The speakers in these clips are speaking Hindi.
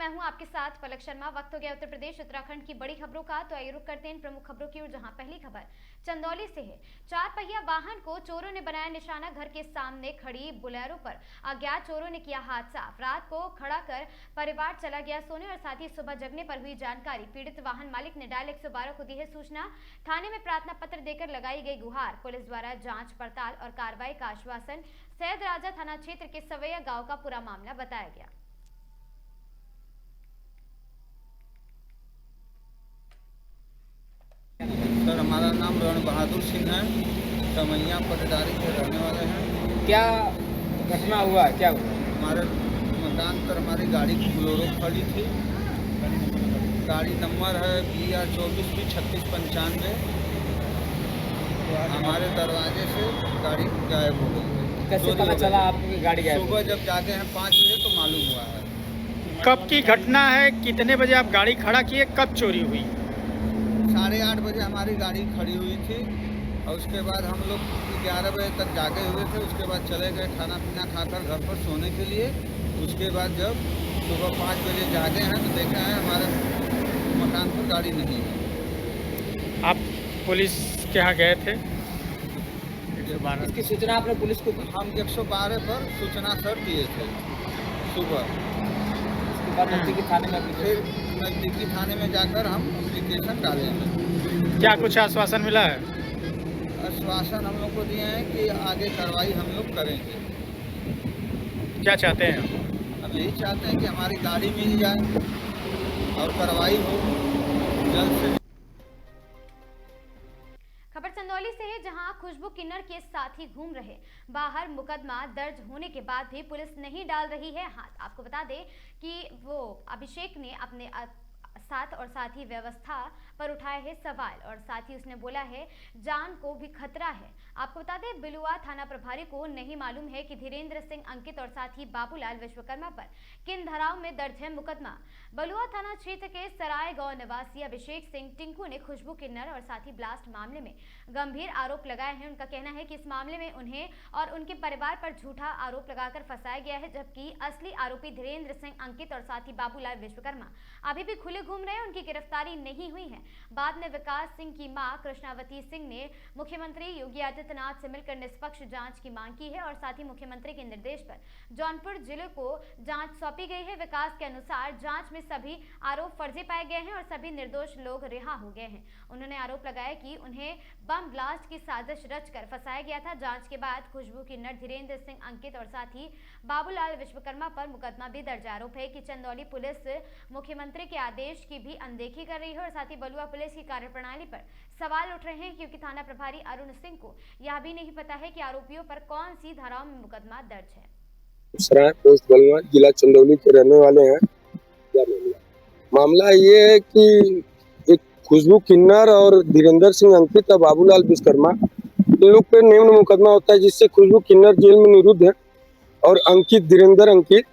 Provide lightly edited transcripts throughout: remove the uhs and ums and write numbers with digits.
मैं हूं आपके साथ पलक शर्मा। वक्त हो गया उत्तर प्रदेश उत्तराखंड की बड़ी खबरों का, तो आइए रुक करते हैं प्रमुख खबरों की ओर, जहां पहली खबर चंदौली से है। 4 पहिया वाहन को चोरों ने बनाया निशाना। घर के सामने खड़ी बुलेरो पर अज्ञात चोरों ने किया हाथ साफ। रात को खड़ा कर परिवार चला गया सोने, और साथ ही सुबह जगने पर हुई जानकारी। पीड़ित वाहन मालिक ने डायल 112 को दी है सूचना। थाने में प्रार्थना पत्र देकर लगाई गई गुहार। पुलिस द्वारा जांच पड़ताल और कार्रवाई का आश्वासन। सैयद राजा थाना क्षेत्र के सवैया गांव का पूरा मामला बताया गया। सर, हमारा नाम रण बहादुर सिंह है। समैया पटदारी के रहने वाले हैं। क्या घटना हुआ, क्या हुआ? हमारे मकान पर हमारी गाड़ी बोलेरो खड़ी थी। गाड़ी नंबर है BR 24B3695। हमारे दरवाजे से गाड़ी गायब हो गई। कैसे पता चला आपकी गाड़ी गायब? सुबह जब जाके हैं 5 बजे तो मालूम हुआ है। कब की घटना है? कितने बजे आप गाड़ी खड़ा किए? कब चोरी हुई? 8:30 बजे हमारी गाड़ी खड़ी हुई थी, और उसके बाद हम लोग 11 बजे तक जागे हुए थे। उसके बाद चले गए खाना पीना खाकर घर पर सोने के लिए। उसके बाद जब सुबह 5 बजे जागे हैं तो देखा है हमारे मकान पर गाड़ी नहीं है। आप पुलिस के यहाँ गए थे? इसकी सूचना आपने पुलिस को दी? हम 112 पर सूचना सर दिए थे सुबह। उसके बाद नजदीकी थाने में फिर नज़दीकी थाने में जाकर हम एप्लीकेशन डाले हैं। क्या कुछ आश्वासन मिला है? आश्वासन हम लोग को दिए हैं कि आगे कार्रवाई हम लोग करेंगे। क्या चाहते हैं? हम यही चाहते हैं कि हमारी गाड़ी मिल जाए और कार्रवाई हो जल्द से। खबर चंदौली से है, जहां खुशबू किन्नर के साथी घूम रहे। बाहर मुकदमा दर्ज होने के बाद भी पुलिस नहीं डाल रही है हाथ। आपको बता दें कि वो अभिषेक ने अपने साथ और साथी व्यवस्था पर उठाए हैं सवाल, और साथ ही उसने बोला है जान को भी खतरा है। आपको बता दें बिलुआ थाना प्रभारी को नहीं मालूम है कि धीरेन्द्र सिंह अंकित और साथी बाबूलाल विश्वकर्मा पर किन धाराओं में दर्ज है मुकदमा। बलुआ थाना क्षेत्र के सराय गांव निवासी अभिषेक सिंह टिंकू ने खुशबू किन्नर और साथी ब्लास्ट मामले में गंभीर आरोप लगाए हैं। उनका कहना है कि इस मामले में उन्हें और उनके परिवार पर झूठा आरोप लगाकर फंसाया गया है, जबकि असली आरोपी धीरेन्द्र सिंह अंकित और साथी बाबूलाल विश्वकर्मा अभी भी खुले घूम रहे हैं। उनकी गिरफ्तारी नहीं हुई है। बाद में विकास सिंह की मां कृष्णावती सिंह ने मुख्यमंत्री योगी आदित्यनाथ से मिलकर निष्पक्ष जांच की मांग की है, और साथ ही मुख्यमंत्री के निर्देश पर जौनपुर जिले को जांच सौंपी गई है। विकास के अनुसार जांच में सभी आरोप फर्जी पाए गए हैं और सभी निर्दोष लोग रिहा हो गए हैं। उन्होंने आरोप लगाया कि उन्हें बम ब्लास्ट की साजिश रचकर फंसाया गया था। जांच के बाद खुशबू किन्नर, धीरेन्द्र सिंह अंकित और साथी बाबूलाल विश्वकर्मा पर मुकदमा भी दर्ज। आरोप है कि चंदौली पुलिस मुख्यमंत्री के आदेश की भी अनदेखी कर रही है, और साथ ही बलुआ पुलिस की कार्यप्रणाली पर सवाल उठ रहे हैं, क्योंकि थाना प्रभारी अरुण सिंह को यह भी नहीं पता है कि आरोपियों पर कौन सी धाराओं में मुकदमा दर्ज है। सराय पोस्ट बलुआ जिला चंदौली के रहने वाले हैं। क्या मामला ये है कि एक खुशबू किन्नर और धीरेन्द्र सिंह अंकित और बाबूलाल विश्वकर्मा, इन लोग पे निम्न मुकदमा होता है, जिससे खुशबू किन्नर जेल में निरुद्ध है और अंकित धीरेन्द्र अंकित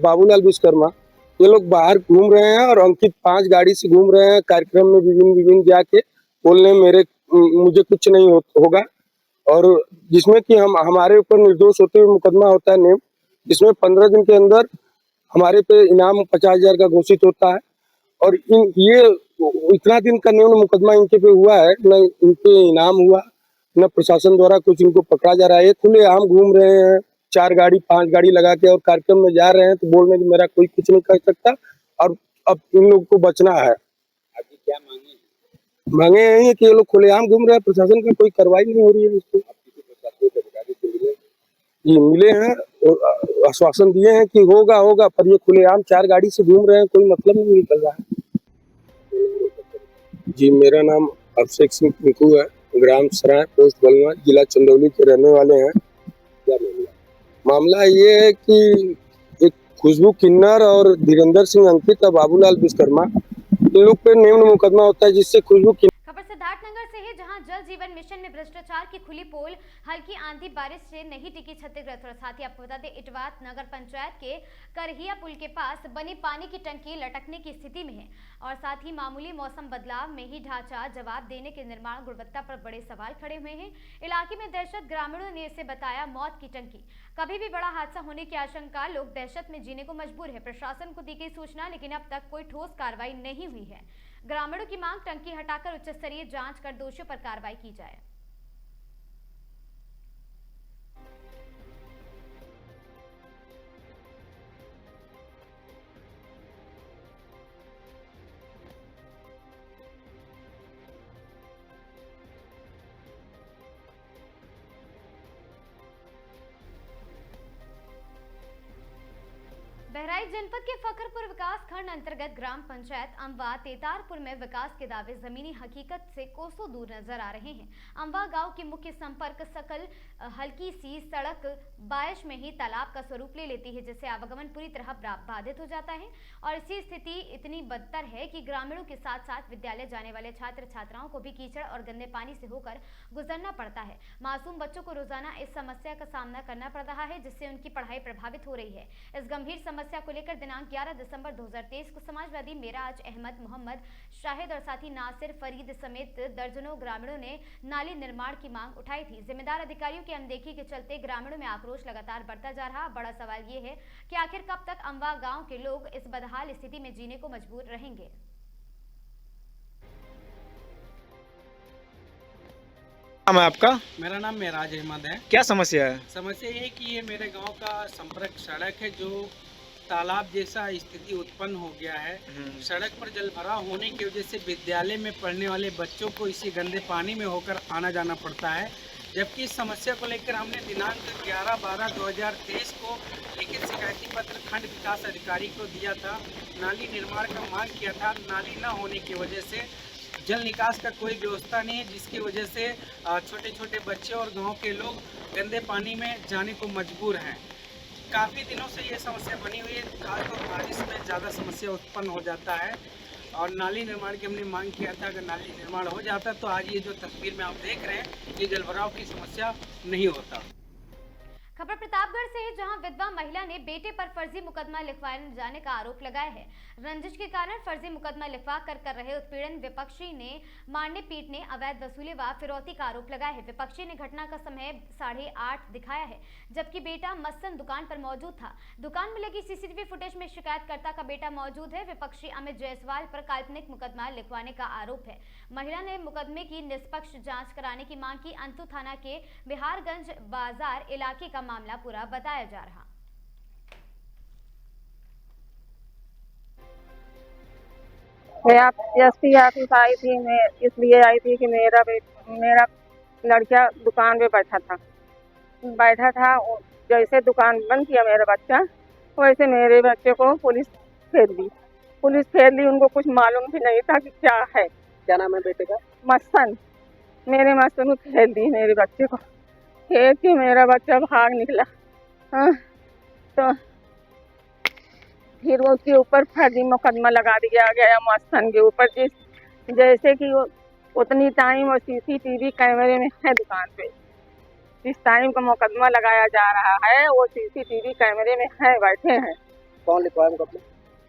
बाबूलाल विश्वकर्मा ये लोग बाहर घूम रहे हैं, और अंकित 5 गाड़ी से घूम रहे हैं कार्यक्रम में विभिन्न जाके बोलने मुझे कुछ नहीं होगा, और जिसमें कि हमारे ऊपर निर्दोष होते हुए मुकदमा होता है नेम, जिसमें 15 दिन के अंदर हमारे पे इनाम 50,000 का घोषित होता है। और ये इतना दिन का निम्न मुकदमा इनके पे हुआ है, न इनके इनाम हुआ, न प्रशासन द्वारा कुछ इनको पकड़ा जा रहा है। खुले आम घूम रहे हैं 4 गाड़ी 5 गाड़ी लगा के, और कार्यक्रम में जा रहे हैं तो बोल रहे हैं कि मेरा कोई कुछ नहीं कर सकता, और अब इन लोग को बचना है। अभी क्या मांगे यही है कि ये लोग खुलेआम घूम रहे हैं, प्रशासन का कोई कार्रवाई नहीं हो रही है इसको। ये मिले हैं और आश्वासन दिए हैं कि होगा, पर ये खुलेआम 4 गाड़ी से घूम रहे हैं, कोई मतलब नहीं निकल रहा है। जी, मेरा नाम अभिषेक सिंह टिंकू है, ग्राम सराय पोस्ट बलुआ जिला चंदौली के रहने वाले हैं। क्या मामला ये है कि एक खुशबू किन्नर और धीरेन्द्र सिंह अंकित और बाबूलाल विश्वकर्मा, इन लोग पे निम्न मुकदमा होता है, जिससे खुशबू खबर से सिद्धार्थनगर से है, जहां जल जीवन मिशन में भ्रष्टाचार की खुली पोल, हल्की आंधी बारिश से नहीं टिकी क्षतिग्रस्त। और साथ ही आपको बता दें, इटवात नगर पंचायत के करहिया पुल के पास बनी पानी की टंकी लटकने की स्थिति में है। और साथ ही मामूली मौसम बदलाव में ही ढांचा जवाब देने के निर्माण गुणवत्ता पर बड़े सवाल खड़े हुए हैं। इलाके में दहशत, ग्रामीणों ने इसे बताया मौत की टंकी। कभी भी बड़ा हादसा होने की आशंका, लोग दहशत में जीने को मजबूर है। प्रशासन को दी गई सूचना, लेकिन अब तक कोई ठोस कार्रवाई नहीं हुई है। ग्रामीणों की मांग, टंकी हटाकर उच्च स्तरीय जांच कर दोषियों पर कार्रवाई की जाए। बहराइच जनपद के फखरपुर विकास खंड अंतर्गत ग्राम पंचायत अम्बा तेतारपुर में विकास के दावे जमीनी हकीकत से कोसों दूर नजर आ रहे हैं। अम्बा गांव की मुख्य संपर्क सकल हल्की सी सड़क बारिश में ही तालाब का स्वरूप ले लेती है, जिससे आवागमन पूरी तरह बाधित हो जाता है। और इसी स्थिति इतनी बदतर है कि ग्रामीणों के साथ साथ विद्यालय जाने वाले छात्र छात्राओं को भी कीचड़ और गंदे पानी से होकर गुजरना पड़ता है। मासूम बच्चों को रोजाना इस समस्या का सामना करना पड़ रहा है, जिससे उनकी पढ़ाई प्रभावित हो रही है। इस गंभीर समस्या को लेकर दिनांक 11 दिसंबर 2023 को समाजवादी मेराज अहमद, मोहम्मद शाहिद और साथी नासिर फरीद समेत दर्जनों ग्रामीणों ने नाली निर्माण की मांग उठाई थी। जिम्मेदार अधिकारियों की अनदेखी के चलते ग्रामीणों में आक्रोश लगातार बढ़ता जा रहा। बड़ा सवाल ये है कि आखिर कब तक अम्बा गांव के लोग इस बदहाल स्थिति में जीने को मजबूर रहेंगे। नाम है आपका? मेरा नाम मेराज अहमद है। क्या समस्या है? समस्या ये है कि ये मेरे गांव का संपर्क सड़क है, जो तालाब जैसा स्थिति उत्पन्न हो गया है। सड़क पर जल भराव होने की वजह से विद्यालय में पढ़ने वाले बच्चों को इसी गंदे पानी में होकर आना जाना पड़ता है। जबकि इस समस्या को लेकर हमने दिनांक 11/12/2023 को लिखित शिकायती पत्र खंड विकास अधिकारी को दिया था। नाली निर्माण का मांग किया था। नाली न होने की वजह से जल निकास का कोई व्यवस्था नहीं है, जिसकी वजह से छोटे छोटे बच्चे और गांव के लोग गंदे पानी में जाने को मजबूर हैं। काफ़ी दिनों से ये समस्या बनी हुई है। खासतौर बारिश में ज़्यादा समस्या उत्पन्न हो जाता है और नाली निर्माण की हमने मांग किया था। अगर नाली निर्माण हो जाता तो आज ये जो तस्वीर में आप देख रहे हैं, ये जलभराव की समस्या नहीं होता। खबर प्रतापगढ़ से है, जहां विधवा महिला ने बेटे पर फर्जी मुकदमा लिखवाए जाने का आरोप लगाया है। रंजिश के कारण फर्जी मुकदमा लिखवा कर रहे उत्पीड़न विपक्षी ने मारने पीटने, अवैध वसूली व फिरौती का आरोप लगाया है। विपक्षी ने घटना का समय 8:30 दिखाया है, जबकि बेटा मस्तन दुकान पर मौजूद था। दुकान में लगी सीसीटीवी फुटेज में शिकायतकर्ता का बेटा मौजूद है। विपक्षी अमित जायसवाल पर काल्पनिक मुकदमा लिखवाने का आरोप है। महिला ने मुकदमे की निष्पक्ष जाँच कराने की मांग की। अंतु थाना के बिहारगंज बाजार इलाके का मामला पूरा बताया जा रहा। एसपी ऑफिस आई थी। मैं इसलिए आई थी कि मेरा लड़का दुकान पे बैठा था। जैसे दुकान बंद किया मेरा बच्चा, वैसे मेरे बच्चे को पुलिस फेर ली। उनको कुछ मालूम भी नहीं था कि क्या है। क्या नाम है बेटे का? मस्तन। मेरे मस्तन को फेर दी मेरे बच्चे को। खेल के मेरा बच्चा भाग निकला। हाँ, तो फिर उसके ऊपर फर्जी मुकदमा लगा दिया गया मस्तन के ऊपर। जैसे कि वो उतनी टाइम वो सीसीटीवी कैमरे में है दुकान पे, जिस टाइम का मुकदमा लगाया जा रहा है वो सीसीटीवी कैमरे में है, बैठे हैं। कौन लिखवाया मुकदमा?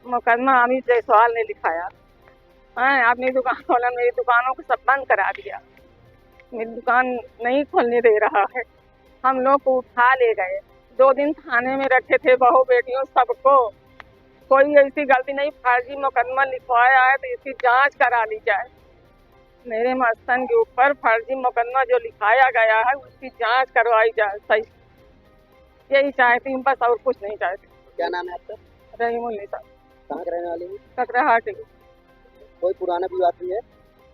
मुकदमा अमित जायसवाल ने लिखाया। अपनी दुकान खोला, मेरी दुकानों को सब बंद करा दिया। मेरी दुकान नहीं खोलने दे रहा है। हम लोग को उठा ले गए। 2 दिन थाने में रखे थे, बहू बेटियों सबको। कोई ऐसी गलती नहीं, फर्जी मुकदमा लिखवाया है तो इसकी जांच करा ली जाए। मेरे मस्तन के ऊपर फर्जी मुकदमा जो लिखाया गया है उसकी जांच करवाई जाए। सही यही चाहती हूँ, बस और कुछ नहीं चाहती। क्या नाम है आपका? रहीमुन्निसा। कहाँ के रहने वाले हैं? ककराहाट। कोई पुराना विवाद भी है?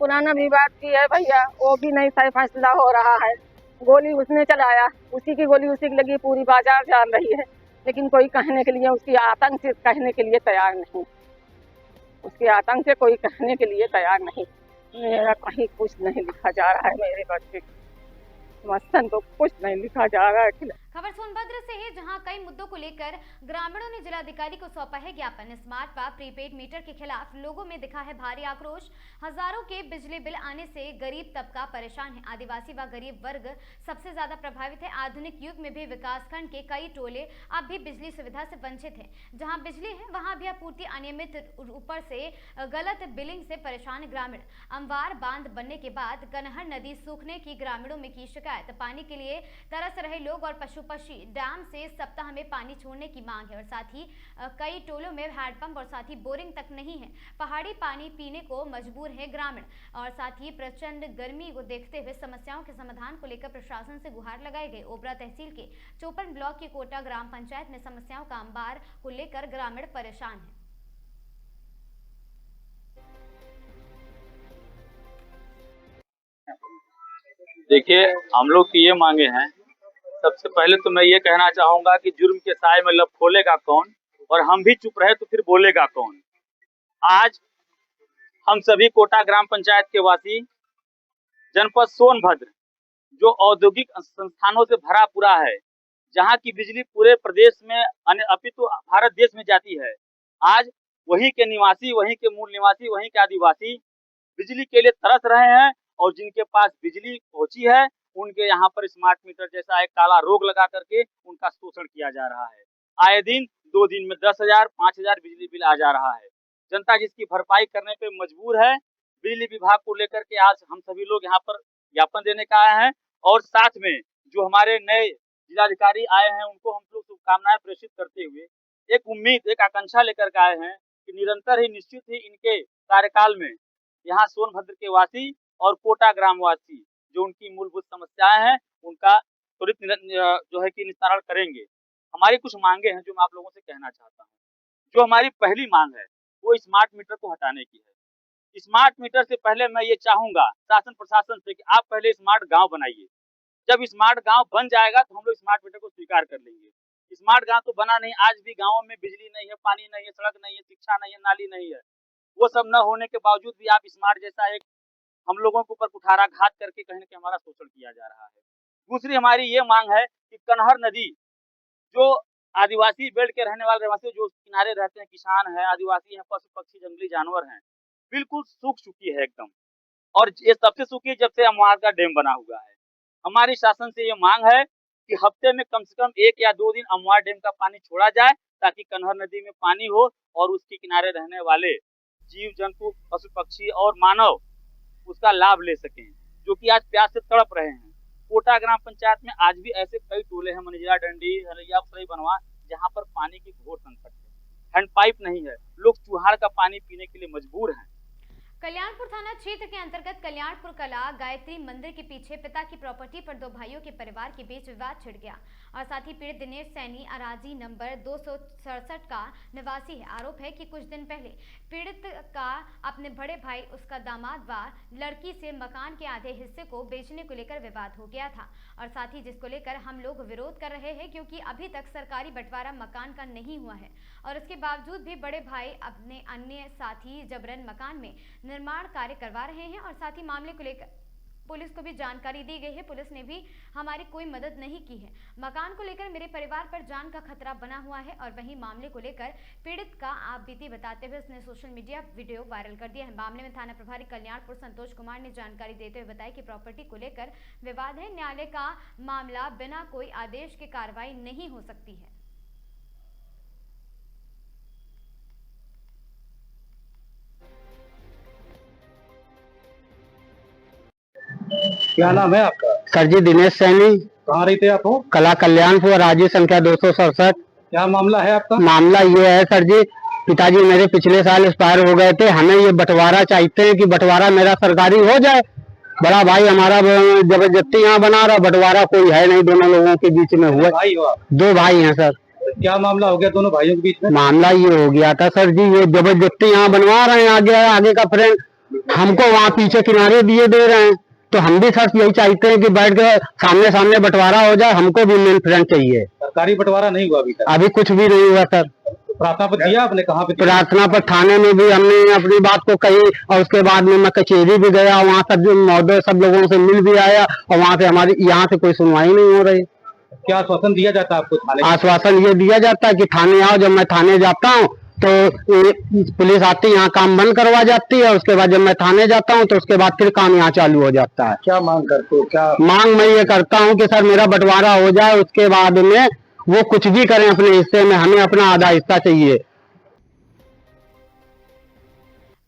पुराना विवाद की है भैया, वो भी नहीं सही फैसला हो रहा है। गोली उसने चलाया, उसी की गोली उसी की लगी, पूरी बाजार जान रही है। लेकिन कोई कहने के लिए, उसकी आतंक से कहने के लिए तैयार नहीं। उसके आतंक से कोई कहने के लिए तैयार नहीं। मेरा कहीं कुछ नहीं लिखा जा रहा है। मेरे बच्चे मस्तन को कुछ नहीं लिखा जा रहा है। खबर सोनभद्र से है, जहां कई मुद्दों को लेकर ग्रामीणों ने जिलाधिकारी को सौंपा है ज्ञापन। स्मार्ट व प्रीपेड मीटर के खिलाफ लोगों में दिखा है भारी आक्रोश। हजारों के बिजली बिल आने से गरीब तबका परेशान है। आदिवासी व गरीब वर्ग सबसे ज्यादा प्रभावित है। आधुनिक युग में भी विकासखंड के कई टोले अब भी बिजली सुविधा से वंचित है। जहाँ बिजली है वहाँ भी आपूर्ति अनियमित, ऊपर से गलत बिलिंग से परेशान ग्रामीण। अमवार बांध बनने के बाद कनहर नदी सूखने की ग्रामीणों में की शिकायत। पानी के लिए तरस रहे लोग और पशु पक्षी। डैम से सप्ताह में पानी छोड़ने की मांग है और साथ ही कई टोलों में हैंडपंप और साथ ही बोरिंग तक नहीं है। पहाड़ी पानी पीने को मजबूर है ग्रामीण और साथ ही प्रचंड गर्मी को देखते हुए समस्याओं के समाधान को लेकर प्रशासन से गुहार लगाई गई। ओबरा तहसील के चोपन ब्लॉक की कोटा ग्राम पंचायत में समस्याओं का अंबार को लेकर ग्रामीण परेशान है। देखिए, हम लोग की ये मांगे हैं। सबसे पहले तो मैं ये कहना चाहूंगा कि जुर्म के साए में लब खोलेगा कौन, और हम भी चुप रहे तो फिर बोलेगा कौन। आज हम सभी कोटा ग्राम पंचायत के वासी, जनपद सोनभद्र जो औद्योगिक संस्थानों से भरा पूरा है, जहां की बिजली पूरे प्रदेश में अपितु भारत देश में जाती है, आज वहीं के निवासी, वहीं के मूल निवासी, वहीं के आदिवासी बिजली के लिए तरस रहे हैं। और जिनके पास बिजली पहुंची है उनके यहाँ पर स्मार्ट मीटर जैसा एक काला रोग लगा करके उनका शोषण किया जा रहा है। आए दिन 2 दिन में 10,000 5,000 बिजली बिल आ जा रहा है। जनता जिसकी भरपाई करने पे मजबूर है। बिजली विभाग को लेकर के आज हम सभी लोग यहाँ पर ज्ञापन देने का आए हैं और साथ में जो हमारे नए जिलाधिकारी आए हैं उनको हम लोग शुभकामनाएं प्रेषित करते हुए एक उम्मीद, एक आकांक्षा लेकर के आए हैं कि निरंतर ही, निश्चित ही इनके कार्यकाल में यहाँ सोनभद्र के वासी और कोटा ग्रामवासी जो उनकी मूलभूत समस्याएं हैं उनका त्वरित जो है कि निस्तारण करेंगे। हमारी कुछ मांगे हैं जो मैं आप लोगों से कहना चाहता हूँ। जो हमारी पहली मांग है वो स्मार्ट मीटर को हटाने की है। स्मार्ट मीटर से पहले मैं ये चाहूंगा शासन प्रशासन से कि आप पहले स्मार्ट गांव बनाइए। जब स्मार्ट गांव बन जाएगा तो हम लोग स्मार्ट मीटर को स्वीकार कर लेंगे। स्मार्ट गांव तो बना नहीं, आज भी गाँवों में बिजली नहीं है, पानी नहीं है, सड़क नहीं है, शिक्षा नहीं है, नाली नहीं है। वो सब न होने के बावजूद भी आप स्मार्ट जैसा एक हम लोगों के ऊपर कुठाराघात करके कहीं न कहीं हमारा शोषण किया जा रहा है। दूसरी हमारी ये मांग है कि कनहर नदी जो आदिवासी बेल्ट के रहने वाले रहवासी जो किनारे रहते हैं, किसान है, आदिवासी है, पशु पक्षी जंगली जानवर हैं, बिल्कुल सूख चुकी है एकदम। और ये सबसे सूखी जब से अमवार का डैम बना हुआ है। हमारी शासन से ये मांग है कि हफ्ते में कम से कम 1 या 2 दिन अमवार डैम का पानी छोड़ा जाए ताकि कनहर नदी में पानी हो और उसके किनारे रहने वाले जीव जंतु, पशु पक्षी और मानव उसका लाभ ले सकें, जो कि आज प्यास से तड़प रहे हैं। कोटा ग्राम पंचायत में आज भी ऐसे कई टोले हैं, मनिजरा, डंडी, हलैया, सराई, बनवा, जहां पर पानी की घोर संकट है। हैंड पाइप नहीं है, लोग चुहाड़ का पानी पीने के लिए मजबूर हैं। कल्याणपुर थाना क्षेत्र के अंतर्गत कल्याणपुर कला गायत्री मंदिर के पीछे पिता की प्रॉपर्टी पर 2 भाइयों के परिवार के बीच विवाद छिड़ गया और साथ ही पीड़ित दिनेश सैनी अराजी नंबर 267 का निवासी है। आरोप है कि कुछ दिन पहले पीड़ित का अपने बड़े भाई, उसका दामाद व लड़की से मकान के आधे हिस्से को बेचने को लेकर विवाद हो गया था और साथ ही जिसको लेकर हम लोग विरोध कर रहे हैं क्योंकि अभी तक सरकारी बंटवारा मकान का नहीं हुआ है और इसके बावजूद भी बड़े भाई अपने अन्य साथी जबरन मकान में निर्माण कार्य करवा रहे हैं और साथ ही मामले को लेकर पुलिस को भी जानकारी दी गई है। पुलिस ने भी हमारी कोई मदद नहीं की है। मकान को लेकर मेरे परिवार पर जान का खतरा बना हुआ है और वहीं मामले को लेकर पीड़ित का आप बीती बताते हुए उसने सोशल मीडिया वीडियो वायरल कर दिया है। मामले में थाना प्रभारी कल्याणपुर संतोष कुमार ने जानकारी देते हुए बताया कि प्रॉपर्टी को लेकर विवाद है। न्यायालय का मामला बिना कोई आदेश के कार्रवाई नहीं हो सकती है। क्या नाम है आपका? सर जी दिनेश सैनी। कहाँ रहते आप हो? कला कल्याणपुर, राज्य संख्या 267। क्या मामला है आपका? मामला ये है सर जी, पिताजी मेरे पिछले साल एक्सपायर हो गए थे। हमें ये बंटवारा चाहते हैं कि बंटवारा मेरा सरकारी हो जाए। बड़ा भाई हमारा जबरदस्ती यहाँ बना रहा, बंटवारा कोई है नहीं, दोनों लोगों के बीच में हुआ। भाई हो आप? 2 भाई हैं सर। क्या मामला हो गया दोनों भाइयों के बीच में? मामला ये हो गया था सर जी, ये जबरदस्ती यहाँ बनवा रहे हैं, आगे का फ्रेंड हमको वहाँ पीछे किनारे दिए दे रहे हैं। तो हम भी सर यही चाहते हैं कि बैठ के सामने सामने बंटवारा हो जाए, हमको भी मेन फ्रेंड चाहिए। सरकारी बंटवारा नहीं हुआ अभी तक? अभी कुछ भी नहीं हुआ सर। प्रार्थना पत्र दिया आपने? कहाँ पे? प्रार्थना पत्र थाने में भी हमने अपनी बात को कही और उसके बाद में मैं कचहरी भी गया, वहाँ सब जो महोदय सब लोगों से मिल भी आया और वहाँ से हमारी यहाँ से कोई सुनवाई नहीं हो रही। क्या आश्वासन दिया जाता है आपको थाने? आश्वासन ये दिया जाता है कि थाने आओ। जब मैं थाने जाता हूँ तो पुलिस आती है, यहाँ काम बंद करवा जाती है। उसके बाद जब मैं थाने जाता हूँ तो उसके बाद फिर काम यहाँ चालू हो जाता है। क्या मांग करते हो? क्या मांग मैं ये करता हूँ कि सर मेरा बंटवारा हो जाए, उसके बाद में वो कुछ भी करें अपने हिस्से में, हमें अपना आधा हिस्सा चाहिए।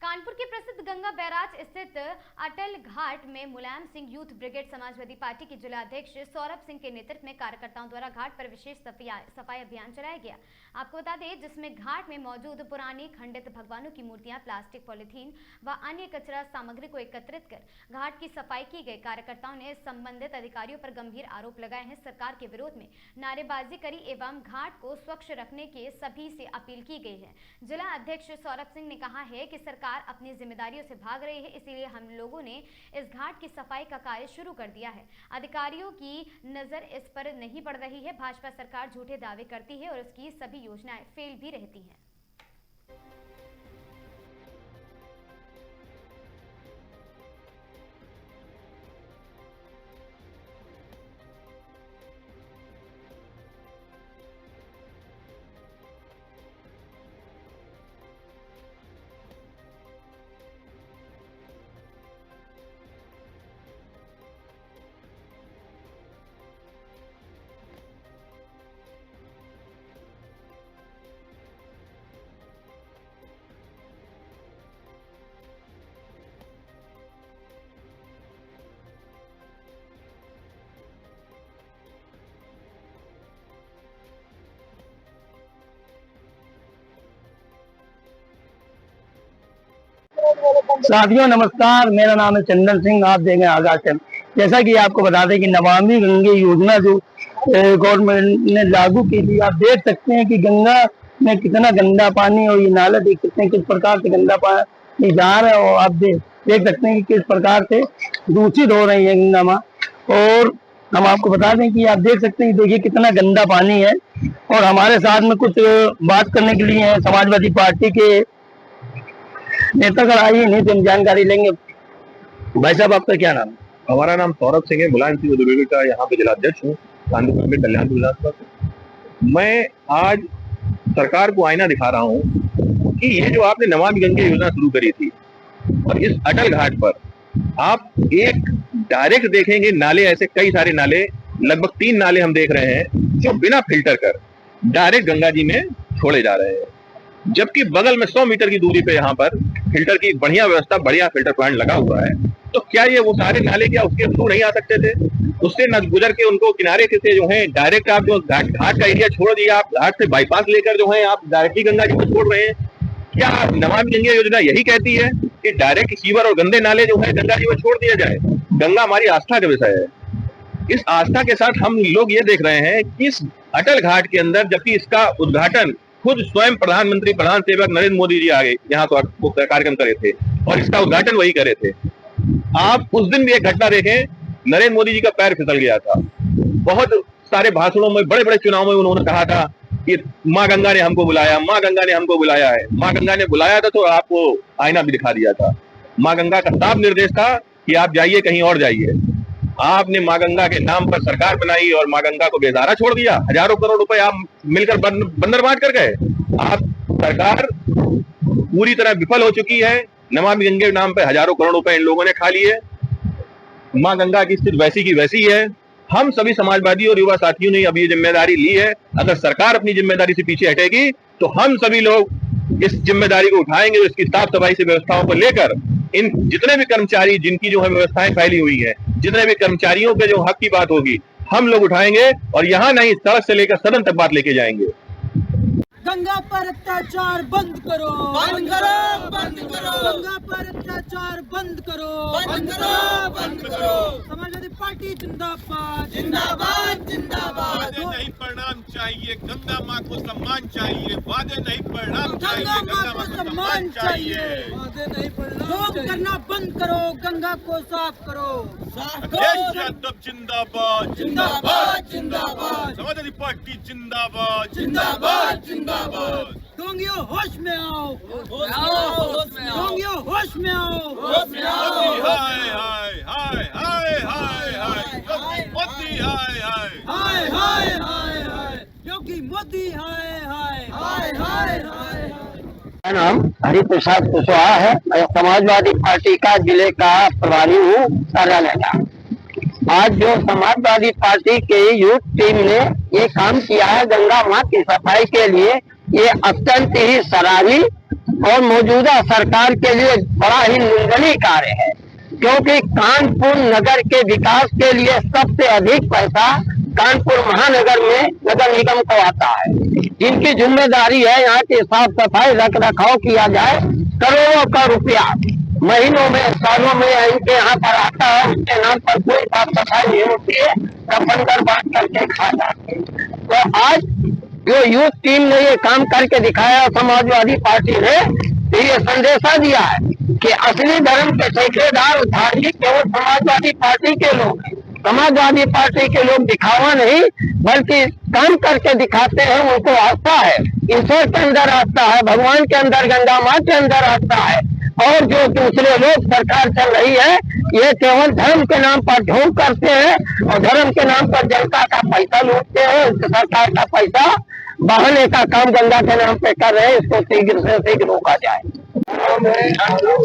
कानपुर के प्रसिद्ध गंगा बैराज स्थित अटल घाट में Mulayam Singh youth brigade Samajwadi party के जिला अध्यक्ष सौरभ सिंह के नेतृत्व में कार्यकर्ताओं द्वारा घाट पर विशेष सफाई अभियान चलाया गया। आपको बता दें, जिसमें घाट में मौजूद पुरानी खंडित भगवानों की मूर्तियां, प्लास्टिक, पॉलीथीन व अन्य कचरा सामग्री को एकत्रित कर घाट की सफाई की गई। कार्यकर्ताओं ने संबंधित अधिकारियों पर गंभीर आरोप लगाए हैं, सरकार के विरोध में नारेबाजी करी एवं घाट को स्वच्छ रखने के सभी से अपील की गई है। जिला अध्यक्ष सौरभ सिंह ने कहा है कि सरकार अपनी जिम्मेदारियों से भाग रही है, इसीलिए हम लोगों ने इस घाट की सफाई का कार्य शुरू कर दिया है। अधिकारियों की नजर इस पर नहीं पड़ रही है। भाजपा सरकार झूठे दावे करती है और उसकी सभी योजनाएं फेल भी रहती हैं। साथियों नमस्कार, मेरा नाम है चंदन सिंह। आप देखें आगाज से, जैसा कि आपको बता दें कि नमामि गंगे योजना जो गवर्नमेंट ने लागू की थी, आप देख सकते हैं कि गंगा में कितना गंदा पानी और ये नाले देख सकते हैं किस प्रकार से गंदा पानी जा रहा है। और आप देख सकते हैं कि किस प्रकार से दूषित हो रही है गंगा माँ। और हम आपको बता दें कि आप देख सकते हैं, देखिए कितना गंदा पानी है। और हमारे साथ में कुछ बात करने के लिए समाजवादी पार्टी के नेता कर आइए, नहीं तो हम जानकारी लेंगे। भाई साहब, आपका क्या नाम? हमारा नाम सौरभ सिंह है, मुलायम सिंह यूथ ब्रिगेड का यहाँ पे जिला अध्यक्ष हूँ, कानपुर में कल्याणपुर विधानसभा। मैं आज सरकार को आईना दिखा रहा हूँ कि ये जो आपने नमामि गंगे योजना शुरू करी थी और इस अटल घाट पर आप एक डायरेक्ट देखेंगे नाले, ऐसे कई सारे नाले, लगभग 3 नाले हम देख रहे हैं जो बिना फिल्टर कर डायरेक्ट गंगा जी में छोड़े जा रहे हैं। जबकि बगल में 100 मीटर की दूरी पे यहाँ पर फिल्टर की बढ़िया व्यवस्था, बढ़िया फिल्टर प्लांट लगा हुआ है। तो क्या ये वो सारे नाले क्या उसके थ्रू नहीं आ सकते थे? उससे न गुजर के उनको किनारे से जो है डायरेक्ट आप जो घाट का एरिया छोड़ दिया, आप घाट से बाईपास लेकर जो है आप डायरेक्टली गंगा जी को छोड़ रहे हैं। क्या नमामि गंगे योजना यही कहती है कि डायरेक्ट सीवर और गंदे नाले जो है गंगा जी में छोड़ दिया जाए? गंगा हमारी आस्था का विषय है। इस आस्था के साथ हम लोग ये देख रहे हैं कि इस अटल घाट के अंदर, जबकि इसका उद्घाटन खुद स्वयं प्रधानमंत्री, प्रधान सेवक नरेंद्र मोदी जी आगे यहाँ तो कार्यक्रम करे थे और इसका उद्घाटन वही करे थे। आप उस दिन भी एक घटना देखें, नरेंद्र मोदी जी का पैर फिसल गया था। बहुत सारे भाषणों में, बड़े बड़े चुनाव में उन्होंने कहा था कि माँ गंगा ने हमको बुलाया, माँ गंगा ने हमको बुलाया है। माँ गंगा ने बुलाया था तो आपको आईना भी दिखा दिया था। माँ गंगा का साफ निर्देश था कि आप जाइए, कहीं और जाइए। आपने माँ गंगा के नाम पर सरकार बनाई और माँ गंगा को बेसहारा छोड़ दिया। हजारों करोड़ रुपए आप मिलकर बंदर बांट कर गए। आप सरकार पूरी तरह विफल हो चुकी है। नमामि गंगे के नाम पे हजारों करोड़ रुपए इन लोगों ने खा लिए। माँ गंगा की स्थिति वैसी की वैसी है। हम सभी समाजवादी और युवा साथियों ने अब ये जिम्मेदारी ली है। अगर सरकार अपनी जिम्मेदारी से पीछे हटेगी तो हम सभी लोग इस जिम्मेदारी को उठाएंगे और इसकी साफ सफाई से व्यवस्थाओं को लेकर इन जितने भी कर्मचारी जिनकी जो है व्यवस्थाएं फैली हुई है, जितने भी कर्मचारियों के जो हक की बात होगी हम लोग उठाएंगे और यहाँ नहीं, सड़क से लेकर सदन तक बात लेके जाएंगे। गंगा पर अत्याचार बंद करो, बंद करो, बंद करो। गंगा पर अत्याचार बंद करो, बंद करो, बंद करो। समाजवादी पार्टी जिंदाबाद, जिंदाबाद, जिंदाबाद। वादे नहीं परिणाम चाहिए, गंगा माँ को सम्मान चाहिए। वादे नहीं परिणाम चाहिए, गंगा माँ को सम्मान चाहिए। वादे नहीं परिणाम, लोग करना बंद करो, गंगा को साफ करो। देश यादव जिंदाबाद, जिंदाबाद, जिंदाबाद। समाजवादी पार्टी जिंदाबाद, जिंदाबाद, जिंदाबाद। डोंगियों होश में आओ, डोंगियों होश में आओ, होश में आओ। हाय हाय हाय हाय हाय हाय, मोदी हाय हाय हाय हाय मोदी हाय हाय हाय हाय हाय। मेरा नाम हरिप्रसाद कुशवाहा है। मैं समाजवादी पार्टी का जिले का प्रभारी हूँ कार्यालय का। आज जो समाजवादी पार्टी के यूथ टीम ने ये काम किया है गंगा माँ की सफाई के लिए, ये अत्यंत ही सराहनीय और मौजूदा सरकार के लिए बड़ा ही निंदनीय कार्य है, क्योंकि कानपुर नगर के विकास के लिए सबसे अधिक पैसा कानपुर महानगर में नगर निगम को आता है। जिनकी जिम्मेदारी है यहाँ की साफ सफाई रख रखाव किया जाए। करोड़ों का रुपया महीनों में सालों में इनके यहाँ पर आता है, उसके नाम पर कोई साफ सफाई नहीं होती है, दफनकर बांट करके खा जाते हैं। तो आज जो यूथ टीम ने ये काम करके दिखाया, समाजवादी पार्टी ने ये संदेशा दिया है कि असली धर्म के ठेकेदार धार्मिक केवल समाजवादी पार्टी के लोग हैं। समाजवादी पार्टी के लोग दिखावा नहीं बल्कि काम करके दिखाते हैं। उनको आस्था है, ईश्वर के अंदर आस्था है, भगवान के अंदर, गंगा माँ के अंदर आस्था है। और जो दूसरे लोग सरकार चल रही है, ये केवल धर्म के नाम पर ढोंग करते हैं और धर्म के नाम पर जनता का पैसा लूटते हैं। सरकार का पैसा बहाने का काम गंगा के नाम पे कर रहे हैं, इसको शीघ्र से शीघ्र रोका जाए।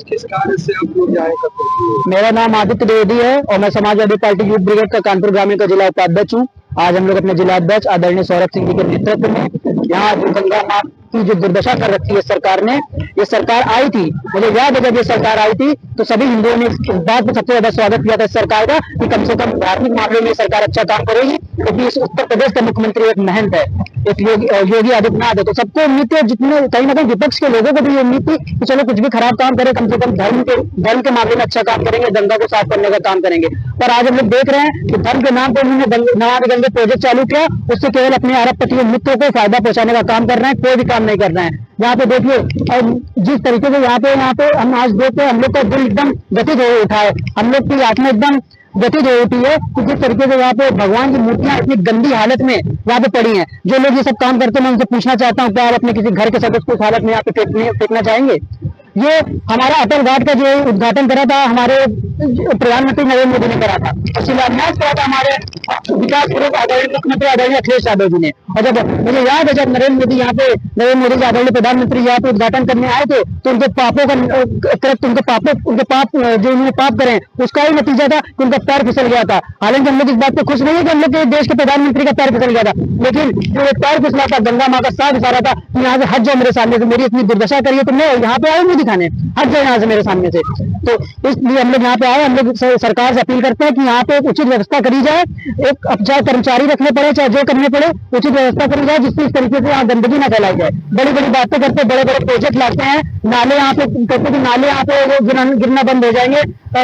किस कार्य से आप लोग जाए करते हैं? मेरा नाम आदित्य द्विवेदी है और मैं समाजवादी पार्टी यूथ ब्रिगेड का कानपुर ग्रामीण का जिला उपाध्यक्ष हूँ। आज हम लोग अपने जिला अध्यक्ष आदरणीय सौरभ सिंह जी के नेतृत्व में यहाँ जो गंगा माँ की जो दुर्दशा कर रखी है सरकार ने, ये सरकार आई थी, मुझे याद है जब ये सरकार आई थी तो सभी हिंदुओं ने इस बात में सबसे ज्यादा स्वागत किया था इस सरकार का कि कम से कम धार्मिक मामले में सरकार अच्छा काम करेगी, क्योंकि इस उत्तर प्रदेश का मुख्यमंत्री एक महंत है, एक योगी आदित्यनाथ है। तो सबको उम्मीद थी, जितने कहीं ना कहीं विपक्ष के लोगों को भी उम्मीद थी कि चलो कुछ भी खराब काम करे, कम से कम धर्म के मामले में अच्छा काम करेंगे, गंगा को साफ करने का काम करेंगे। पर आज हम लोग देख रहे हैं कि धर्म के नाम पर उन्होंने नमामि गंगे प्रोजेक्ट चालू किया, उससे केवल अपने अरबपति मित्रों को फायदा पहुंचाने का काम कर रहे हैं, कोई भी काम नहीं कर रहे हैं। यहाँ पे देखिए, और जिस तरीके से यहाँ पे हम आज देखते हैं, हम लोग का दिल एकदम व्यथित हो उठा है, हम लोग की आत्मा एकदम व्यथित हो उठी है कि जिस तरीके से यहाँ पे भगवान की मूर्तियां इतनी गंदी हालत में यहाँ पे पड़ी हैं। जो लोग ये सब काम करते हैं, मैं उनसे पूछना चाहता हूँ, क्या आप अपने किसी घर के सदस्य को इस हालत में यहाँ पे फेंकना चाहेंगे? ये हमारा अटल घाट का जो उद्घाटन करा था हमारे प्रधानमंत्री नरेंद्र मोदी ने करा था, शिलान्यास करा था हमारे विकास पूर्वक आदरणीय मुख्यमंत्री आदरणीय अखिलेश यादव जी ने। और जब मुझे याद है जब नरेंद्र मोदी आदरणीय प्रधानमंत्री यहाँ पे उद्घाटन करने आए थे तो उनके पापों का उनके पाप जो उन्होंने पाप करे उसका ही नतीजा था कि उनका पैर फिसल गया था। हालांकि हम लोग इस बात पे खुश नहीं है कि हम लोग के देश के प्रधानमंत्री का पैर फिसल गया था, लेकिन जो पैर फिसला था गंगा माँ का साथ इशारा था कि यहाँ से हट जाओ मेरे सामने से, मेरी इतनी दुर्दशा करिए तो मैं यहाँ पे आऊंगी दिखाने, हट जाए यहाँ से मेरे सामने से। तो इसलिए हम लोग यहाँ पे आए, हम लोग सरकार से अपील करते हैं कि यहाँ पे उचित व्यवस्था करी जाए, एक अब चाहे कर्मचारी रखने पड़े चाहे जो करने पड़े, उचित व्यवस्था करी जाए जिससे इस तरीके से यहाँ गंदगी ना फैलाई जाए। बड़ी बड़ी बातें करते, बड़े बड़े प्रोजेक्ट लाते हैं, नाले यहाँ पे कहते कि नाले यहाँ पे गिरना बंद हो जाएंगे,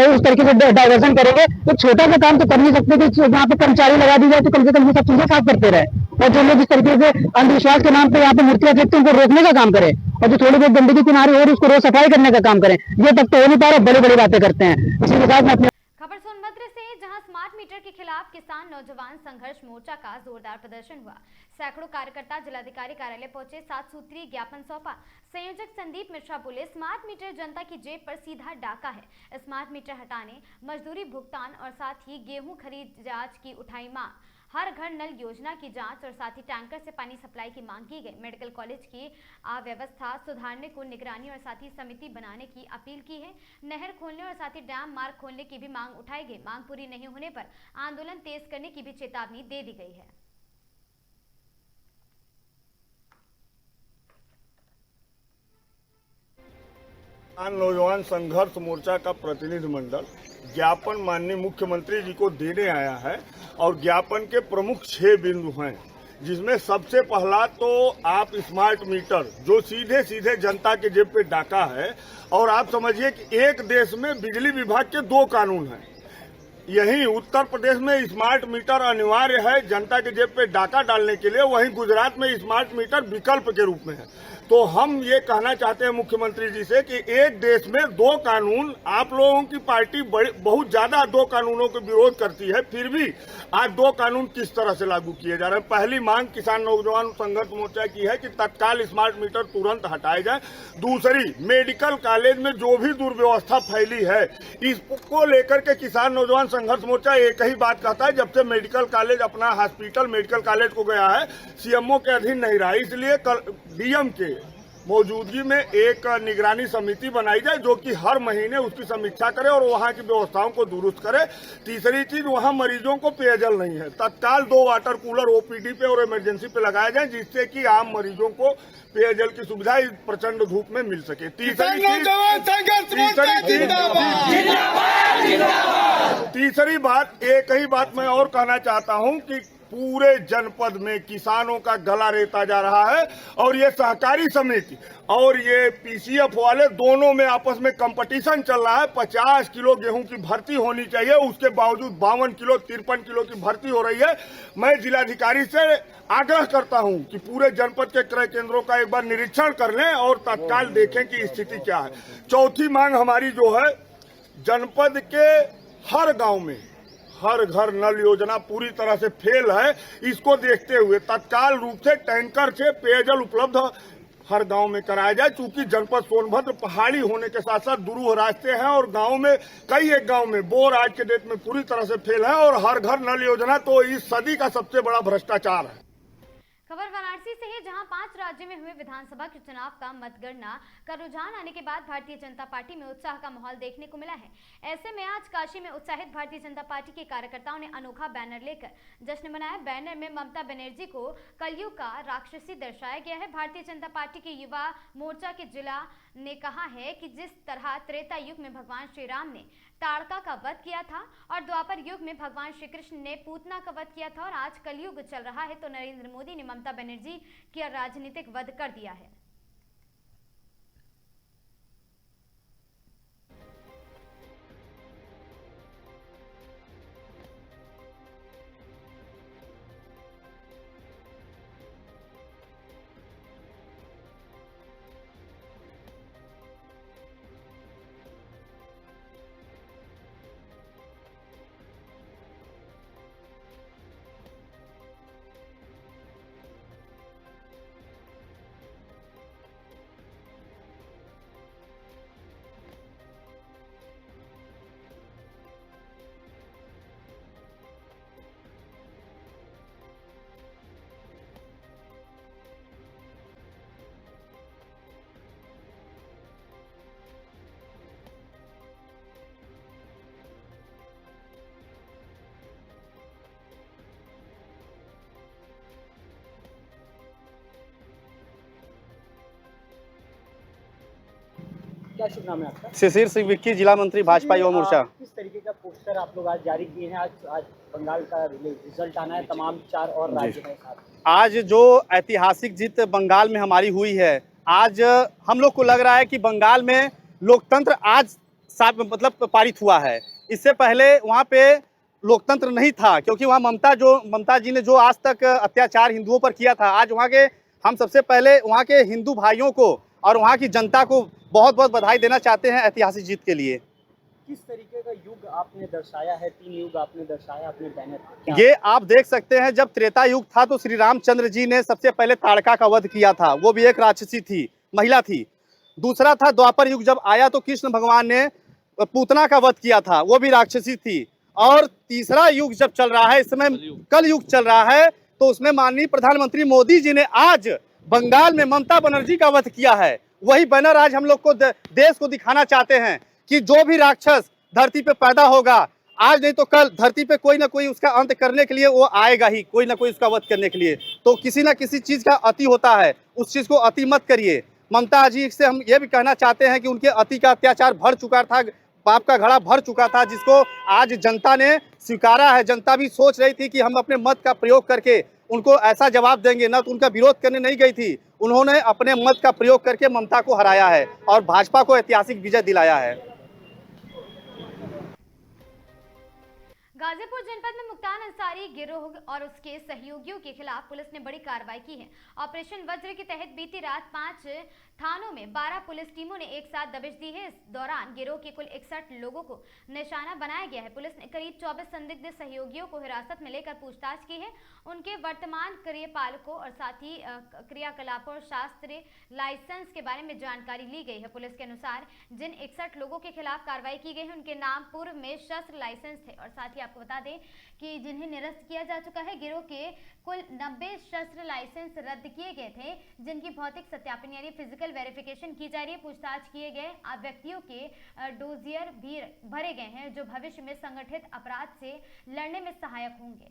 उस तरीके से डाइवर्जन करेंगे। तो छोटा सा काम तो कर नहीं सकते कि यहाँ पे कर्मचारी लगा दी जाए तो कम से कम ये सब चीजें साफ करते रहे। और जो लोग इस तरीके से अंधविश्वास के नाम पे यहाँ पे मूर्तियां फेंकते हैं उनको रोकने का काम करें, और जो थोड़ी बहुत गंदगी किनारे हो रही उसको रोज सफाई करने का काम करें। ये तक तो हो नहीं पा रहा, बड़ी बड़ी बातें करते हैं। इसी के साथ में अपने खबर सोनभद्र से, जहां स्मार्ट मीटर के खिलाफ किसान नौजवान संघर्ष मोर्चा का जोरदार प्रदर्शन हुआ। सैकड़ों कार्यकर्ता जिलाधिकारी कार्यालय पहुंचे, 7 सूत्रीय ज्ञापन सौंपा। संयोजक संदीप मिश्रा बोले, स्मार्ट मीटर जनता की जेब पर सीधा डाका है। स्मार्ट मीटर हटाने, मजदूरी भुगतान और साथ ही गेहूं खरीद जांच की उठाई मांग। हर घर नल योजना की जांच और साथ ही टैंकर से पानी सप्लाई की मांग की गई। मेडिकल कॉलेज की अव्यवस्था सुधारने को निगरानी और साथ ही समिति बनाने की अपील की है। नहर खोलने और साथ ही डैम मार्ग खोलने की भी मांग उठाई गई। मांग पूरी नहीं होने पर आंदोलन तेज करने की भी चेतावनी दे दी गई है। नौजवान संघर्ष मोर्चा का प्रतिनिधि मंडल ज्ञापन माननीय मुख्यमंत्री जी को देने आया है और ज्ञापन के प्रमुख 6 बिंदु हैं, जिसमें सबसे पहला तो आप स्मार्ट मीटर जो सीधे सीधे जनता के जेब पे डाका है, और आप समझिए कि एक देश में बिजली विभाग के 2 कानून हैं। यही उत्तर प्रदेश में स्मार्ट मीटर अनिवार्य है जनता के जेब पे डाका डालने के लिए, वहीं गुजरात में स्मार्ट मीटर विकल्प के रूप में है। तो हम ये कहना चाहते हैं मुख्यमंत्री जी से कि एक देश में दो कानून, आप लोगों की पार्टी बहुत ज्यादा दो कानूनों के विरोध करती है, फिर भी आज दो कानून किस तरह से लागू किए जा रहे हैं। पहली मांग किसान नौजवान संघर्ष मोर्चा की है कि तत्काल स्मार्ट मीटर तुरंत हटाए जाए। दूसरी, मेडिकल कॉलेज में जो भी दुर्व्यवस्था फैली है इसको लेकर के किसान नौजवान संघर्ष मोर्चा एक ही बात कहता है, जब से मेडिकल कॉलेज अपना हॉस्पिटल मेडिकल कॉलेज को गया है सीएमओ के अधीन नहीं रहा, इसलिए डीएम के मौजूदगी में एक निगरानी समिति बनाई जाए जो कि हर महीने उसकी समीक्षा करे और वहां की व्यवस्थाओं को दुरुस्त करे। तीसरी चीज, वहां मरीजों को पेयजल नहीं है, तत्काल 2 वाटर कूलर ओपीडी पे और इमरजेंसी पे लगाए जाए जिससे कि आम मरीजों को पेयजल की सुविधा इस प्रचंड धूप में मिल सके। तीसरी बात, एक ही बात मैं और कहना चाहता हूं कि पूरे जनपद में किसानों का गला रेता जा रहा है और ये सहकारी समिति और ये पीसीएफ वाले दोनों में आपस में कंपटीशन चल रहा है। 50 किलो गेहूं की भर्ती होनी चाहिए, उसके बावजूद 52 किलो 53 किलो की भर्ती हो रही है। मैं जिलाधिकारी से आग्रह करता हूं कि पूरे जनपद के क्रय केंद्रों का एक बार निरीक्षण कर लें और तत्काल देखें कि स्थिति क्या है। चौथी मांग हमारी जो है, जनपद के हर गांव में हर घर नल योजना पूरी तरह से फेल है, इसको देखते हुए तत्काल रूप से टैंकर से पेयजल उपलब्ध हर गांव में कराया जाए। चूंकि जनपद सोनभद्र पहाड़ी होने के साथ साथ दुरूह रास्ते हैं और गांव में एक गांव में बोर आज के डेट में पूरी तरह से फेल है और हर घर नल योजना तो इस सदी का सबसे बड़ा भ्रष्टाचार है। खबर वाराणसी से है, जहां 5 राज्यों में हुए विधानसभा के चुनाव का मतगणना का रुझान आने के बाद भारतीय जनता पार्टी में उत्साह का माहौल देखने को मिला है। ऐसे में आज काशी में उत्साहित भारतीय जनता पार्टी के कार्यकर्ताओं ने अनोखा बैनर लेकर जश्न मनाया। बैनर में ममता बनर्जी को कलयुग का राक्षसी दर्शाया गया है। भारतीय जनता पार्टी के युवा मोर्चा के जिला ने कहा है कि जिस तरह त्रेता युग में भगवान श्री राम ने ताड़का का वध किया था और द्वापर युग में भगवान श्री कृष्ण ने पूतना का वध किया था और आज कलयुग चल रहा है, तो नरेंद्र मोदी ने ममता बनर्जी का राजनीतिक वध कर दिया है। क्या शुभ नाम है आपका? शिशिर सिंह विक्की, जिला मंत्री भाजपा युवा मोर्चा। किस तरीके का पोस्टर आप लोग आज जारी किए हैं? आज बंगाल का रिजल्ट आना है, तमाम 4 और राज्य में साथ। आज जो ऐतिहासिक जीत बंगाल में हमारी हुई है, आज हम लोग को लग रहा है कि बंगाल में लोकतंत्र आज मतलब पारित हुआ है। इससे पहले वहाँ पे लोकतंत्र नहीं था, क्योंकि वहाँ ममता जी ने जो आज तक अत्याचार हिंदुओं पर किया था, आज वहाँ के हम सबसे पहले वहाँ के हिंदू भाइयों को और वहाँ की जनता को बहुत बहुत बधाई देना चाहते हैं ऐतिहासिक जीत के लिए। किस तरीके का युग आपने दर्शाया है? 3 युग आपने दर्शाया अपने बैनर। ये आप देख सकते हैं, जब त्रेता युग था तो श्री रामचंद्र जी ने सबसे पहले ताड़का का वध किया था, वो भी एक राक्षसी थी, महिला थी। दूसरा था द्वापर युग जब आया तो कृष्ण भगवान ने पूतना का वध किया था, वो भी राक्षसी थी। और तीसरा युग जब चल रहा है, इस समय कल युग चल रहा है, तो उसमें माननीय प्रधानमंत्री मोदी जी ने आज बंगाल में ममता बनर्जी का वध किया है। वही बैनर आज हम लोग को देश को दिखाना चाहते हैं कि जो भी राक्षस धरती पे पैदा होगा, आज नहीं तो कल धरती पे कोई ना कोई उसका अंत करने के लिए वो आएगा ही, कोई ना कोई उसका वध करने के लिए। तो किसी ना किसी चीज का अति होता है, उस चीज को अति मत करिए। ममता जी से हम ये भी कहना चाहते हैं कि उनके अति का अत्याचार भर चुका था, पाप का घड़ा भर चुका था, जिसको आज जनता ने स्वीकारा है। जनता भी सोच रही थी कि हम अपने मत का प्रयोग करके उनको ऐसा जवाब देंगे, ना तो उनका विरोध करने नहीं गई थी, उन्होंने अपने मत का प्रयोग करके ममता को हराया है और भाजपा को ऐतिहासिक विजय दिलाया है। गाजीपुर जनपद में मुख्तार अंसारी गिरोह और उसके सहयोगियों के खिलाफ पुलिस ने बड़ी कार्रवाई की है। ऑपरेशन वज्र के तहत बीती रात 5 थानों में 12 पुलिस टीमों ने एक साथ दबिश दी है। इस दौरान गिरोह के कुल 61 लोगों को निशाना बनाया गया है। पुलिस ने करीब 24 संदिग्ध सहयोगियों को हिरासत में लेकर पूछताछ की है। उनके वर्तमान क्रियापालकों और साथ ही क्रियाकलापों और शास्त्रीय लाइसेंस के बारे में जानकारी ली गई है। पुलिस के अनुसार जिन 61 लोगों के खिलाफ कार्रवाई की गई है उनके नाम पूर्व में शस्त्र लाइसेंस थे। और साथ ही आपको बता दें कि जिन्हें निरस्त किया जा चुका है, गिरोह के कुल 90 शस्त्र लाइसेंस रद्द किए गए थे, जिनकी भौतिक सत्यापन यानी फिजिकल वेरिफिकेशन की जा रही है। पूछताछ किए गए व्यक्तियों के डोजियर भी भरे गए हैं जो भविष्य में संगठित अपराध से लड़ने में सहायक होंगे।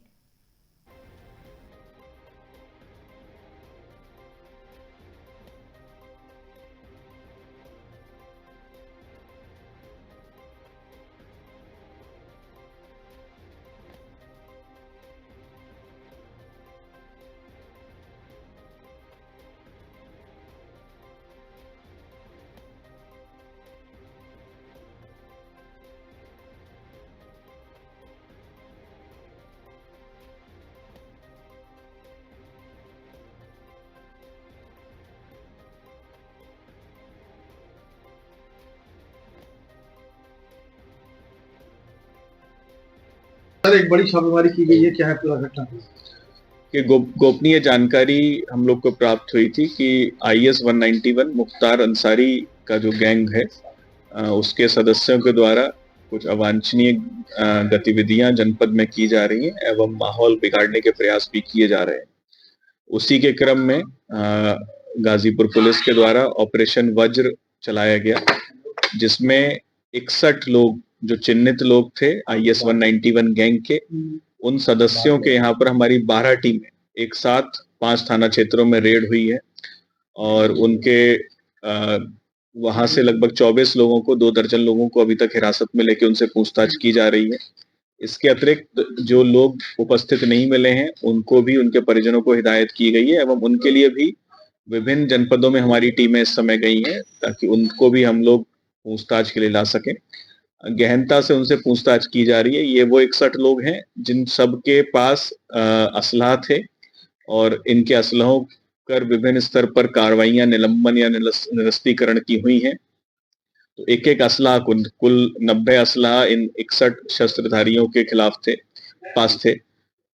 सर एक बड़ी छापेमारी की गई है, क्या है पूरा घटना? कि गोपनीय जानकारी हम लोग को प्राप्त हुई थी कि IS 191 मुख्तार अंसारी का जो गैंग है उसके सदस्यों के द्वारा कुछ अवांछनीय गतिविधियां जनपद में की जा रही हैं एवं माहौल बिगाड़ने के प्रयास भी किए जा रहे हैं। उसी के क्रम में गाजीपुर पुलिस के द्वारा ऑपरेशन वज्र चलाया गया, जिसमें 61 लोग जो चिन्हित लोग थे IS 191 गैंग के, उन सदस्यों के यहाँ पर हमारी 12 टीमें एक साथ 5 थाना क्षेत्रों में रेड हुई है और उनके वहां से लगभग 24 लोगों को, 2 दर्जन लोगों को अभी तक हिरासत में लेके उनसे पूछताछ की जा रही है। इसके अतिरिक्त जो लोग उपस्थित नहीं मिले हैं उनको भी, उनके परिजनों को हिदायत की गई है एवं उनके लिए भी विभिन्न जनपदों में हमारी टीमें इस समय गई हैं ताकि उनको भी हम लोग पूछताछ के लिए ला सकें। गहनता से उनसे पूछताछ की जा रही है। ये वो 61 लोग हैं जिन सब के पास असलहा थे और इनके असलहों कर विभिन्न स्तर पर कार्रवाइयां निलंबन या निरस्तीकरण की हुई हैं। तो एक एक असलहा कुल 90 असलहा इन 61 शस्त्रधारियों के खिलाफ पास थे।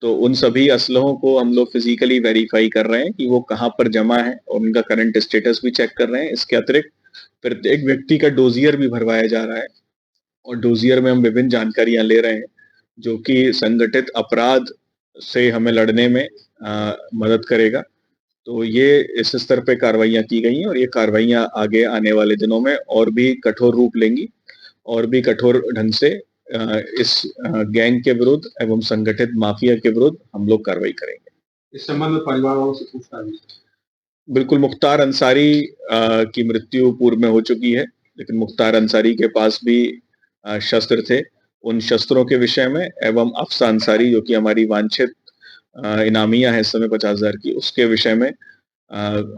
तो उन सभी असलहों को हम लोग फिजिकली वेरीफाई कर रहे हैं कि वो कहाँ पर जमा है और उनका करंट स्टेटस भी चेक कर रहे हैं। इसके अतिरिक्त प्रत्येक व्यक्ति का डोजियर भी भरवाया जा रहा है और डोजियर में हम विभिन्न जानकारियां ले रहे हैं जो कि संगठित अपराध से हमें लड़ने में मदद करेगा। तो ये इस स्तर पे कार्रवाइयां की गई हैं और ये कार्रवाइयां आगे आने वाले दिनों में और भी कठोर रूप लेंगी और भी कठोर ढंग से इस गैंग के विरुद्ध एवं संगठित माफिया के विरुद्ध हम लोग कार्रवाई करेंगे। इस संबंध में परिवार वालों से पूछताछ? बिल्कुल, मुख्तार अंसारी की मृत्यु पूर्व में हो चुकी है, लेकिन मुख्तार अंसारी के पास भी शस्त्र थे। उन शस्त्रों के विषय में एवं अफसा अंसारी जो कि हमारी वांछित इनामिया है इस समय 50,000 की, उसके विषय में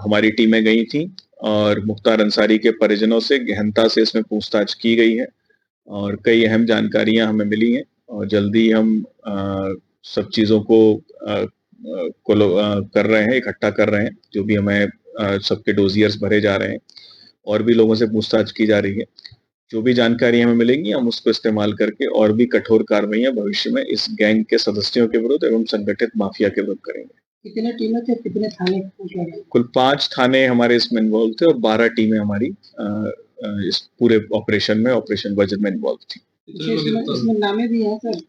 हमारी टीमें गई थी और मुख्तार अंसारी के परिजनों से गहनता से इसमें पूछताछ की गई है और कई अहम जानकारियां हमें मिली हैं और जल्दी हम सब चीज़ों को कर रहे हैं, इकट्ठा कर रहे हैं। जो भी हमें सबके डोजियर्स भरे जा रहे हैं और भी लोगों से पूछताछ की जा रही है। जो भी जानकारी हमें मिलेंगी हम उसको इस्तेमाल करके और भी कठोर कार्रवाइयां भविष्य में इस गैंग के सदस्यों के विरुद्ध एवं संगठित माफिया के विरुद्ध करेंगे। कितने टीमें थे, कितने थाने? कुल 5 थाने हमारे इसमें इन्वॉल्व थे और 12 टीमें हमारी इस पूरे ऑपरेशन में, ऑपरेशन वज्र में इन्वॉल्व थी। इसमें नामे भी हैं सर?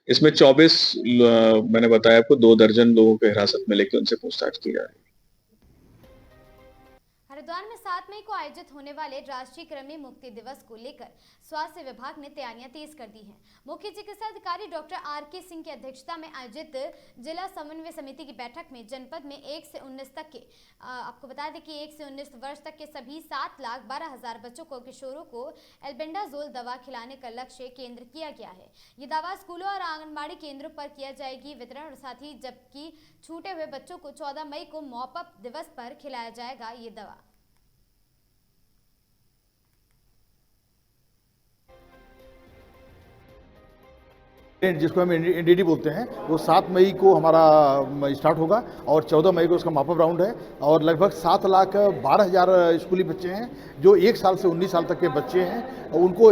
इसमें 24 मैंने बताया आपको, 2 दर्जन लोगों को हिरासत में लेकर उनसे पूछताछ की जा रही है। हरिद्वार में 7 मई को आयोजित होने वाले राष्ट्रीय कृमि मुक्ति दिवस को लेकर स्वास्थ्य विभाग ने तैयारियां तेज कर दी हैं। मुख्य चिकित्सा अधिकारी डॉक्टर RK सिंह की अध्यक्षता में आयोजित जिला समन्वय समिति की बैठक में जनपद में 1 से 19 तक के आपको बता दें कि 1 से 19 वर्ष तक के सभी 7,12,000 बच्चों को, किशोरों को एल्बेंडाजोल दवा खिलाने का लक्ष्य केंद्र किया गया है। ये दवा स्कूलों और आंगनबाड़ी केंद्रों पर किया जाएगी वितरण और साथ ही जबकि छूटे हुए बच्चों को 14 मई को मॉप अप दिवस पर खिलाया जाएगा ये दवा। जिसको हम एनडीडी बोलते हैं, वो 7 मई को हमारा स्टार्ट होगा और 14 मई को उसका मापअप राउंड है। और लगभग 7,12,000 स्कूली बच्चे हैं जो 1 साल से 19 साल तक के बच्चे हैं, उनको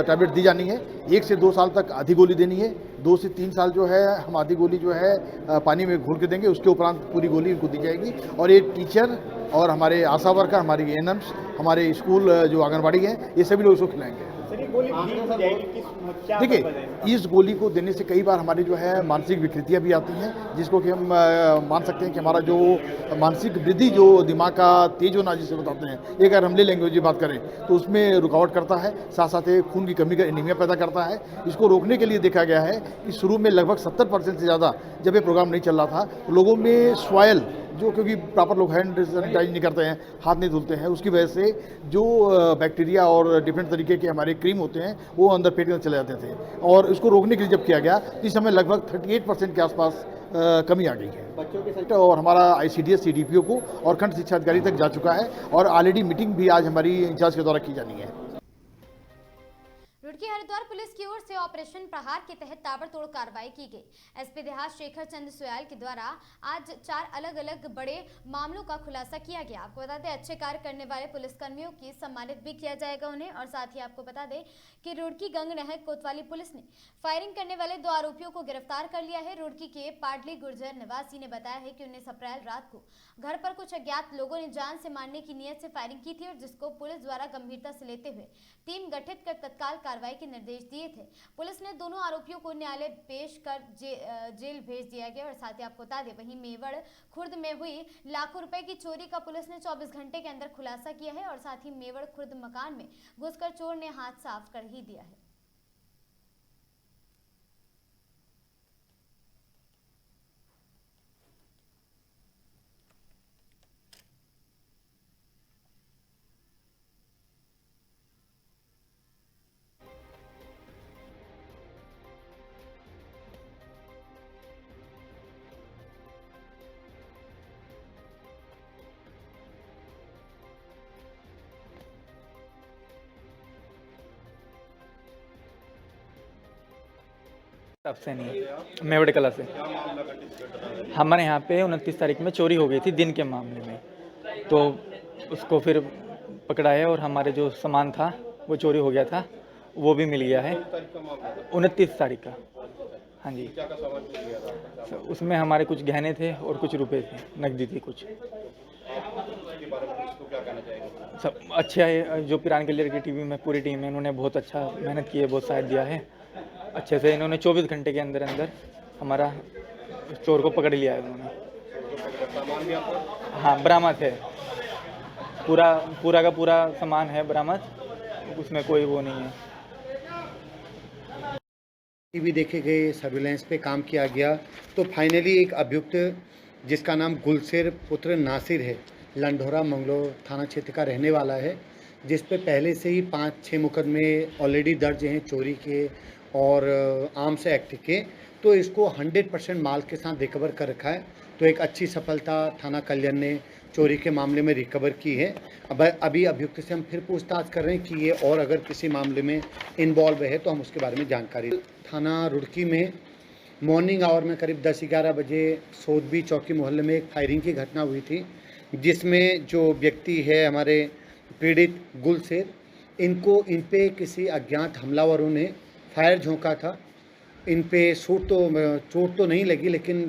टैबलेट दी जानी है। 1 से 2 साल तक आधी गोली देनी है, 2 से 3 साल जो है हम आधी गोली जो है पानी में घोल के देंगे, उसके उपरांत पूरी गोली उनको दी जाएगी। और ये टीचर और हमारे आशा वर्कर, हमारी एएनएम्स, हमारे स्कूल जो आंगनबाड़ी हैं, ये सभी लोग इसको खिलाएंगे। देखिए, इस गोली को देने से कई बार हमारी जो है मानसिक विकृतियां भी आती हैं, जिसको कि हम मान सकते हैं कि हमारा जो मानसिक वृद्धि, जो दिमाग का तेज होना जिसे बताते हैं, एक अगर हमले लैंग्वेज की बात करें तो उसमें रुकावट करता है, साथ साथ खून की कमी का एनीमिया पैदा करता है। इसको रोकने के लिए देखा गया है कि शुरू में लगभग 70% से ज़्यादा जब ये प्रोग्राम नहीं चल रहा था, तो लोगों में स्वाइल, जो क्योंकि प्रॉपर लोग हैंड सैनिटाइज नहीं करते हैं, हाथ नहीं धुलते हैं, उसकी वजह से जो बैक्टीरिया और डिफरेंट तरीके के हमारे क्रीम होते हैं वो अंदर पेट में चले जाते थे। और इसको रोकने के लिए जब किया गया तो इस समय लगभग 38% के आसपास कमी आ गई है बच्चों के साथ। और हमारा ICDS CDPO को और खंड शिक्षा अधिकारी तक जा चुका है और ऑलरेडी मीटिंग भी आज हमारी इंचार्ज के द्वारा की जानी है। रुड़की हरिद्वार पुलिस की ओर से ऑपरेशन प्रहार के तहत ताबड़तोड़ कार्रवाई की गई। एसपी देहात शेखर चंद्र सुयाल के द्वारा आज 4 अलग अलग बड़े मामलों का खुलासा किया गया। आपको बता दें, अच्छे कार्य करने वाले पुलिसकर्मियों की सम्मानित भी किया जाएगा उन्हें। और साथ ही आपको बता दें कि रुड़की गंग नहर कोतवाली पुलिस ने फायरिंग करने वाले 2 आरोपियों को गिरफ्तार कर लिया है। रुड़की के पाडली गुर्जर निवासी ने बताया है कि 19 अप्रैल रात को घर पर कुछ अज्ञात लोगों ने जान से मारने की नीयत से फायरिंग की थी और जिसको पुलिस द्वारा गंभीरता से लेते हुए टीम गठित कर तत्काल कार्रवाई के निर्देश दिए थे। पुलिस ने दोनों आरोपियों को न्यायालय पेश कर जेल भेज दिया गया। और साथ ही आपको बता दें, वहीं मेवड़ खुर्द में हुई लाखों रुपए की चोरी का पुलिस ने 24 घंटे के अंदर खुलासा किया है। और साथ ही मेवड़ खुर्द मकान में घुसकर चोर ने हाथ साफ कर ही दिया है। तब से नहीं, मेवड़ कला से। हमारे यहाँ पे 29 तारीख में चोरी हो गई थी दिन के मामले में, तो उसको फिर पकड़ा है और हमारे जो सामान था वो चोरी हो गया था, वो भी मिल गया है 29 तारीख का। हाँ जी, उसमें हमारे कुछ गहने थे और कुछ रुपए थे, नकदी थी कुछ। सब अच्छा है, जो पिरान क्लियर की टीवी में पूरी टीम है, उन्होंने बहुत अच्छा मेहनत की है, बहुत साथ दिया है अच्छे से। इन्होंने 24 घंटे के अंदर अंदर हमारा चोर को पकड़ लिया है उन्होंने। हाँ, बरामद है, पूरा का पूरा सामान है बरामद, उसमें कोई वो नहीं है। टीवी देखे गए, सर्विलेंस पे काम किया गया, तो फाइनली एक अभियुक्त जिसका नाम गुलशेर पुत्र नासिर है, लंढोरा मंगलोर थाना क्षेत्र का रहने वाला है, जिस पे पहले से ही 5-6 मुकदमे ऑलरेडी दर्ज हैं चोरी के और आर्म्स एक्ट के। तो इसको 100% माल के साथ रिकवर कर रखा है। तो एक अच्छी सफलता थाना कल्याण ने चोरी के मामले में रिकवर की है। अब अभी अभियुक्त से हम फिर पूछताछ कर रहे हैं कि ये और अगर किसी मामले में इन्वॉल्व है तो हम उसके बारे में जानकारी। थाना रुड़की में मॉर्निंग आवर में करीब 10-11 बजे सोदबी चौकी मोहल्ले में एक फायरिंग की घटना हुई थी, जिसमें जो व्यक्ति है हमारे पीड़ित गुलशेर, इन पे किसी अज्ञात हमलावरों ने फायर झोंका था। इन पे चोट तो नहीं लगी, लेकिन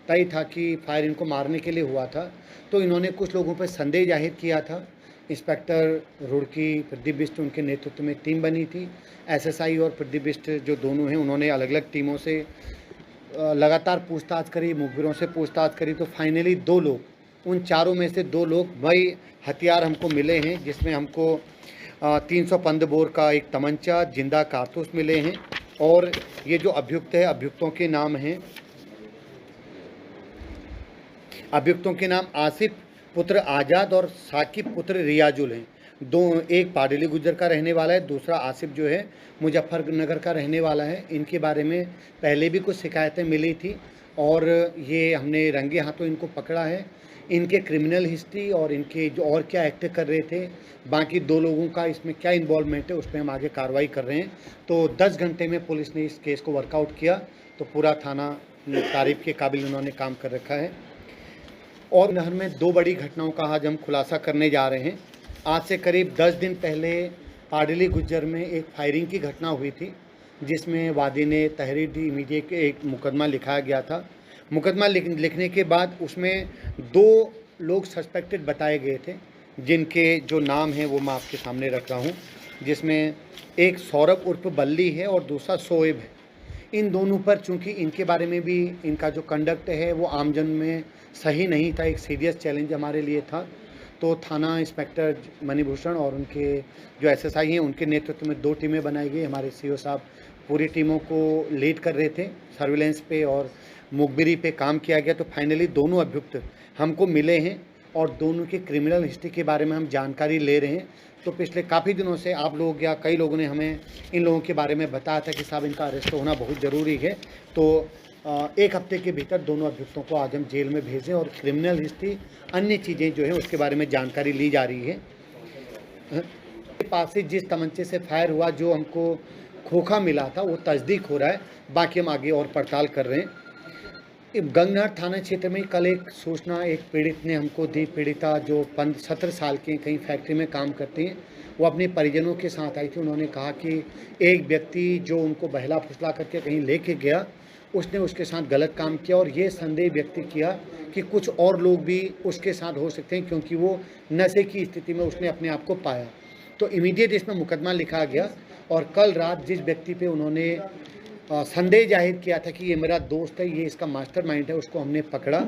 तय था कि फायर इनको मारने के लिए हुआ था। तो इन्होंने कुछ लोगों पर संदेह जाहिर किया था। इंस्पेक्टर रुड़की प्रदीप बिष्ट, उनके नेतृत्व में टीम बनी थी। SSI और प्रदीप बिष्ट जो दोनों हैं, उन्होंने अलग अलग टीमों से लगातार पूछताछ करी, मुखबिरों से पूछताछ करी। तो फाइनली 2 लोग, उन चारों में से 2 लोग भाई हथियार हमको मिले हैं, जिसमें हमको 315 बोर का एक तमंचा, जिंदा कारतूस मिले हैं। और ये जो अभियुक्त है, अभियुक्तों के नाम आसिफ पुत्र आज़ाद और साकिब पुत्र रियाजुल हैं। एक पाडली गुजर का रहने वाला है, दूसरा आसिफ जो है मुजफ्फरनगर का रहने वाला है। इनके बारे में पहले भी कुछ शिकायतें मिली थी और ये हमने रंगे हाथों इनको पकड़ा है। इनके क्रिमिनल हिस्ट्री और इनके जो और क्या एक्ट कर रहे थे, बाकी 2 लोगों का इसमें क्या इन्वॉल्वमेंट है, उस पर हम आगे कार्रवाई कर रहे हैं। तो 10 घंटे में पुलिस ने इस केस को वर्कआउट किया, तो पूरा थाना तारीफ के काबिल उन्होंने काम कर रखा है। और नहर में 2 बड़ी घटनाओं का आज हम खुलासा करने जा रहे हैं। आज से करीब 10 दिन पहले पाडली गुज्जर में एक फायरिंग की घटना हुई थी, जिसमें वादी ने तहरीर दी, इमीडिएट के एक मुकदमा लिखाया गया था। मुकदमा लिखने के बाद उसमें 2 लोग सस्पेक्टेड बताए गए थे, जिनके जो नाम हैं वो मैं आपके सामने रख रहा हूँ, जिसमें एक सौरभ उर्फ बल्ली है और दूसरा शोएब है। इन दोनों पर चूंकि इनके बारे में भी इनका जो कंडक्ट है वो आमजन में सही नहीं था, एक सीरियस चैलेंज हमारे लिए था। तो थाना इंस्पेक्टर मणिभूषण और उनके जो एसएसआई हैं उनके नेतृत्व में 2 टीमें बनाई गई। हमारे सीओ साहब पूरी टीमों को लीड कर रहे थे, सर्विलेंस पे और मुखबिरी पे काम किया गया। तो फाइनली दोनों अभियुक्त हमको मिले हैं और दोनों के क्रिमिनल हिस्ट्री के बारे में हम जानकारी ले रहे हैं। तो पिछले काफ़ी दिनों से आप लोग या कई लोगों ने हमें इन लोगों के बारे में बताया था कि साहब इनका अरेस्ट होना बहुत ज़रूरी है। तो 1 हफ्ते के भीतर दोनों अभियुक्तों को आज हम जेल में भेजें और क्रिमिनल हिस्ट्री अन्य चीज़ें जो हैं उसके बारे में जानकारी ली जा रही है। पास से जिस तमंचे से फायर हुआ, जो हमको खोखा मिला था, वो तस्दीक हो रहा है, बाकी हम आगे और पड़ताल कर रहे हैं। गंगनहर थाना क्षेत्र में कल एक सूचना एक पीड़ित ने हमको दी। पीड़िता जो 17 साल के कहीं फैक्ट्री में काम करती हैं, वो अपने परिजनों के साथ आई थी। उन्होंने कहा कि एक व्यक्ति जो उनको बहला फुसला करके कहीं लेके गया, उसने उसके साथ गलत काम किया और ये संदेह व्यक्त किया कि कुछ और लोग भी उसके साथ हो सकते हैं, क्योंकि वो नशे की स्थिति में उसने अपने आप को पाया। तो इमीडिएट इसमें मुकदमा लिखा गया और कल रात जिस व्यक्ति पे उन्होंने संदेह जाहिर किया था कि ये मेरा दोस्त है, ये इसका मास्टरमाइंड है, उसको हमने पकड़ा।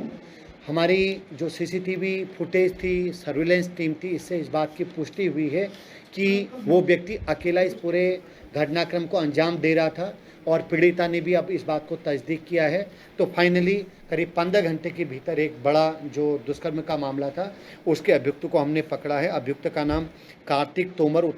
हमारी जो सीसीटीवी फुटेज थी, सर्विलेंस टीम थी, इससे इस बात की पुष्टि हुई है कि वो व्यक्ति अकेला इस पूरे घटनाक्रम को अंजाम दे रहा था और पीड़िता ने भी अब इस बात को तस्दीक किया है। तो फाइनली करीब 15 घंटे के भीतर एक बड़ा जो दुष्कर्म का मामला था, उसके अभियुक्त को हमने पकड़ा है। अभियुक्त का नाम कार्तिक तोमर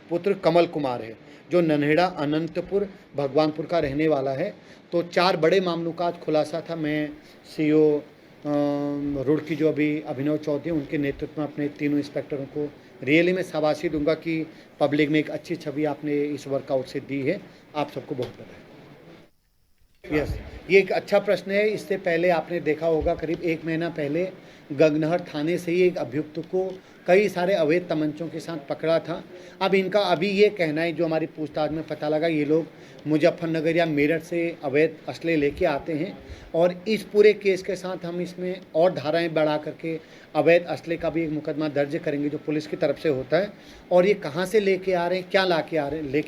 पुत्र कमल कुमार है, जो नन्हेड़ा अनंतपुर भगवानपुर का रहने वाला है। तो 4 बड़े मामलों का आज खुलासा था। मैं सीओ रुड़की जो अभी अभिनव चौधरी, उनके नेतृत्व में अपने तीनों इंस्पेक्टरों को रियली में शाबाशी दूंगा कि पब्लिक में एक अच्छी छवि आपने इस वर्कआउट से दी है। आप सबको बहुत बधाई। यस, ये एक अच्छा प्रश्न है। इससे पहले आपने देखा होगा करीब 1 महीना पहले गंगनहर थाने से ही एक अभियुक्त को कई सारे अवैध तमंचों के साथ पकड़ा था। अब इनका अभी ये कहना है, जो हमारी पूछताछ में पता लगा, ये लोग मुजफ्फरनगर या मेरठ से अवैध असले लेके आते हैं और इस पूरे केस के साथ हम इसमें और धाराएं बढ़ा करके अवैध असले का भी एक मुकदमा दर्ज करेंगे, जो पुलिस की तरफ से होता है। और ये कहाँ से लेके आ रहे हैं, क्या लेके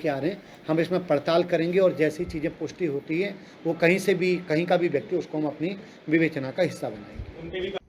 आ रहे हैं, हम इसमें पड़ताल करेंगे और जैसी चीज़ें पुष्टि होती है वो कहीं से भी, कहीं का भी व्यक्ति, उसको हम अपनी विवेचना का हिस्सा बनाएंगे।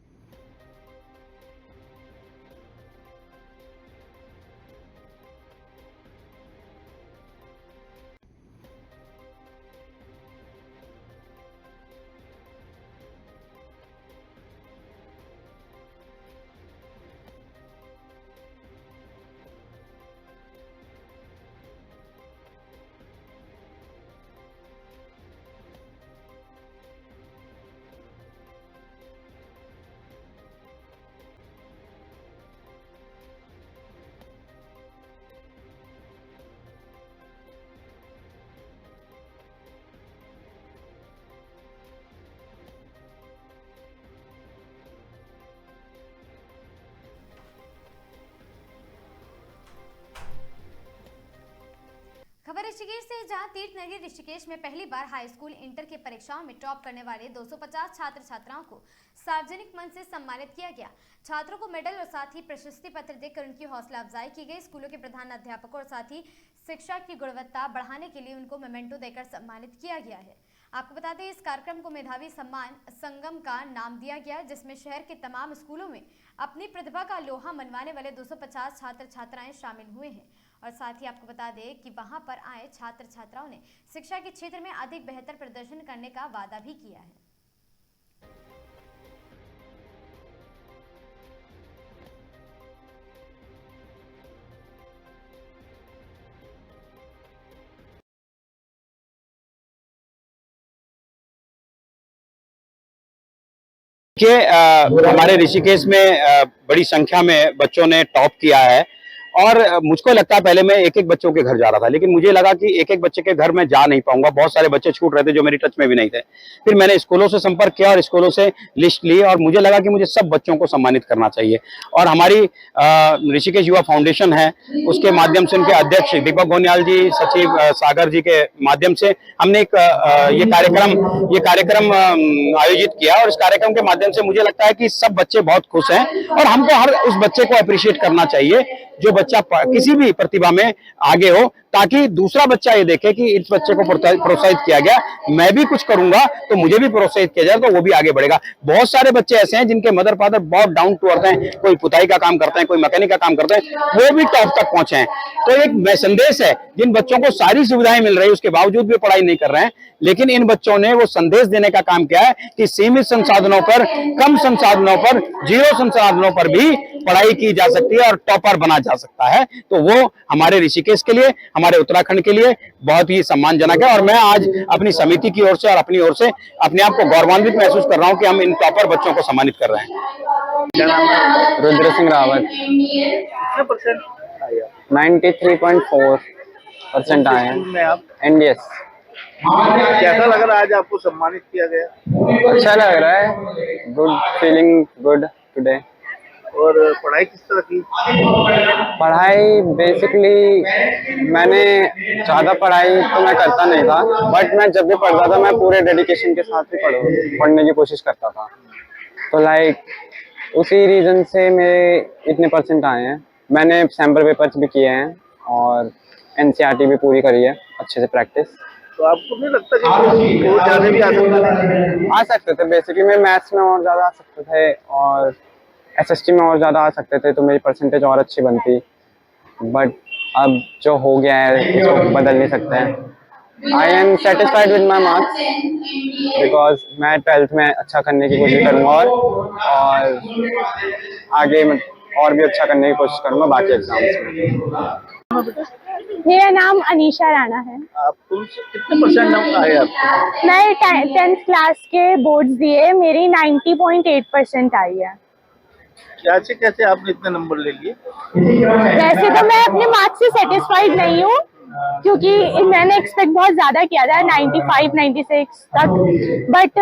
खबर ऋषिकेश से, जहां तीर्थ नगरी ऋषिकेश में पहली बार हाई स्कूल इंटर की परीक्षाओं में टॉप करने वाले 250 छात्र छात्राओं को सार्वजनिक मंच से सम्मानित किया गया। छात्रों को मेडल और साथ ही प्रशस्ति पत्र देकर उनकी हौसला अफजाई की गई। स्कूलों के प्रधान अध्यापकों और साथ ही शिक्षा की गुणवत्ता बढ़ाने के लिए उनको मोमेंटो देकर सम्मानित किया गया है। आपको बता दें, इस कार्यक्रम को मेधावी सम्मान संगम का नाम दिया गया, जिसमें शहर के तमाम स्कूलों में अपनी प्रतिभा का लोहा मनवाने वाले 250 छात्र छात्राएं शामिल हुए हैं। और साथ ही आपको बता दें कि वहां पर आए छात्र छात्राओं ने शिक्षा के क्षेत्र में अधिक बेहतर प्रदर्शन करने का वादा भी किया है। कि हमारे ऋषिकेश में बड़ी संख्या में बच्चों ने टॉप किया है और मुझको लगता है पहले मैं एक एक बच्चों के घर जा रहा था, लेकिन मुझे लगा कि एक एक बच्चे के घर में जा नहीं पाऊंगा, बहुत सारे बच्चे छूट रहे थे जो मेरी टच में भी नहीं थे। फिर मैंने स्कूलों से संपर्क किया और स्कूलों से लिस्ट ली और मुझे लगा कि मुझे सब बच्चों को सम्मानित करना चाहिए। और हमारी ऋषिकेश युवा फाउंडेशन है, उसके माध्यम से उनके अध्यक्ष दीपक गोनियाल जी, सचिव सागर जी के माध्यम से हमने एक ये कार्यक्रम आयोजित किया और इस कार्यक्रम के माध्यम से मुझे लगता है कि सब बच्चे बहुत खुश हैं और हमको हर उस बच्चे को अप्रिशिएट करना चाहिए जो बच्चा किसी भी प्रतिभा में आगे हो, ताकि दूसरा बच्चा ये देखे कि इस बच्चे को प्रोत्साहित किया गया, मैं भी कुछ करूंगा तो मुझे भी प्रोत्साहित किया जाए तो वो भी आगे बढ़ेगा। बहुत सारे बच्चे ऐसे हैं जिनके मदर फादर बहुत डाउन टू अर्थ हैं, कोई पुताई का काम करते हैं, कोई मैकेनिक का काम करते हैं, वो भी टॉप तक पहुंचे हैं। तो एक संदेश है, जिन बच्चों को सारी सुविधाएं मिल रही है उसके बावजूद भी पढ़ाई नहीं कर रहे हैं, लेकिन इन बच्चों ने वो संदेश देने का काम किया है कि सीमित संसाधनों पर, कम संसाधनों पर, जीरो संसाधनों पर भी पढ़ाई की जा सकती है और टॉपर बना जा सकता है। तो वो हमारे ऋषिकेश के लिए, हमारे उत्तराखंड के लिए बहुत ही सम्मानजनक है और मैं आज अपनी समिति की ओर से और अपनी ओर से अपने आप को गौरवान्वित महसूस कर रहा हूं कि हम इन टॉपर बच्चों को सम्मानित कर रहे हैं। रुद्र सिंह रावत। 93.4% आए हैं। NDS। कैसा लग रहा है आज आपको सम्मानित किया गया? अच्छा लग रहा है, गुड फीलिंग, गुड टुडे। और पढ़ाई किस तरह की? पढ़ाई बेसिकली मैंने ज़्यादा पढ़ाई तो मैं करता नहीं था, बट मैं जब भी पढ़ता था मैं पूरे डेडिकेशन के साथ ही पढ़ने की कोशिश करता था। तो लाइक उसी रीज़न से मेरे इतने परसेंट आए हैं। मैंने सैम्पल पेपर्स भी किए हैं और NCERT भी पूरी करी है अच्छे से प्रैक्टिस। तो आपको नहीं लगता कि बहुत ज़्यादा भी आ सकते थे? बेसिकली मैं मैथ्स में और ज़्यादा आ सकते थे और SST में और ज़्यादा आ सकते थे, तो मेरी परसेंटेज और अच्छी बनती, बट अब जो हो गया है उसको बदल नहीं सकते हैं। I am satisfied with my marks because मैं 12th में अच्छा करने की कोशिश करूँगा और आगे और भी अच्छा करने की कोशिश करूँगा बाकी एग्जाम्स में। मेरा नाम अनीशा राणा है। आप कितने परसेंट आए आपको? मैं 10th क्लास के बोर्ड्स दिए, मेरी 90.8% आई है। कैसे आपने इतने नंबर ले लिए? वैसे तो मैं अपने मार्क्स से सेटिस्फाइड नहीं हूँ, क्योंकि मैंने एक्सपेक्ट बहुत ज़्यादा किया था 95-96 तक, बट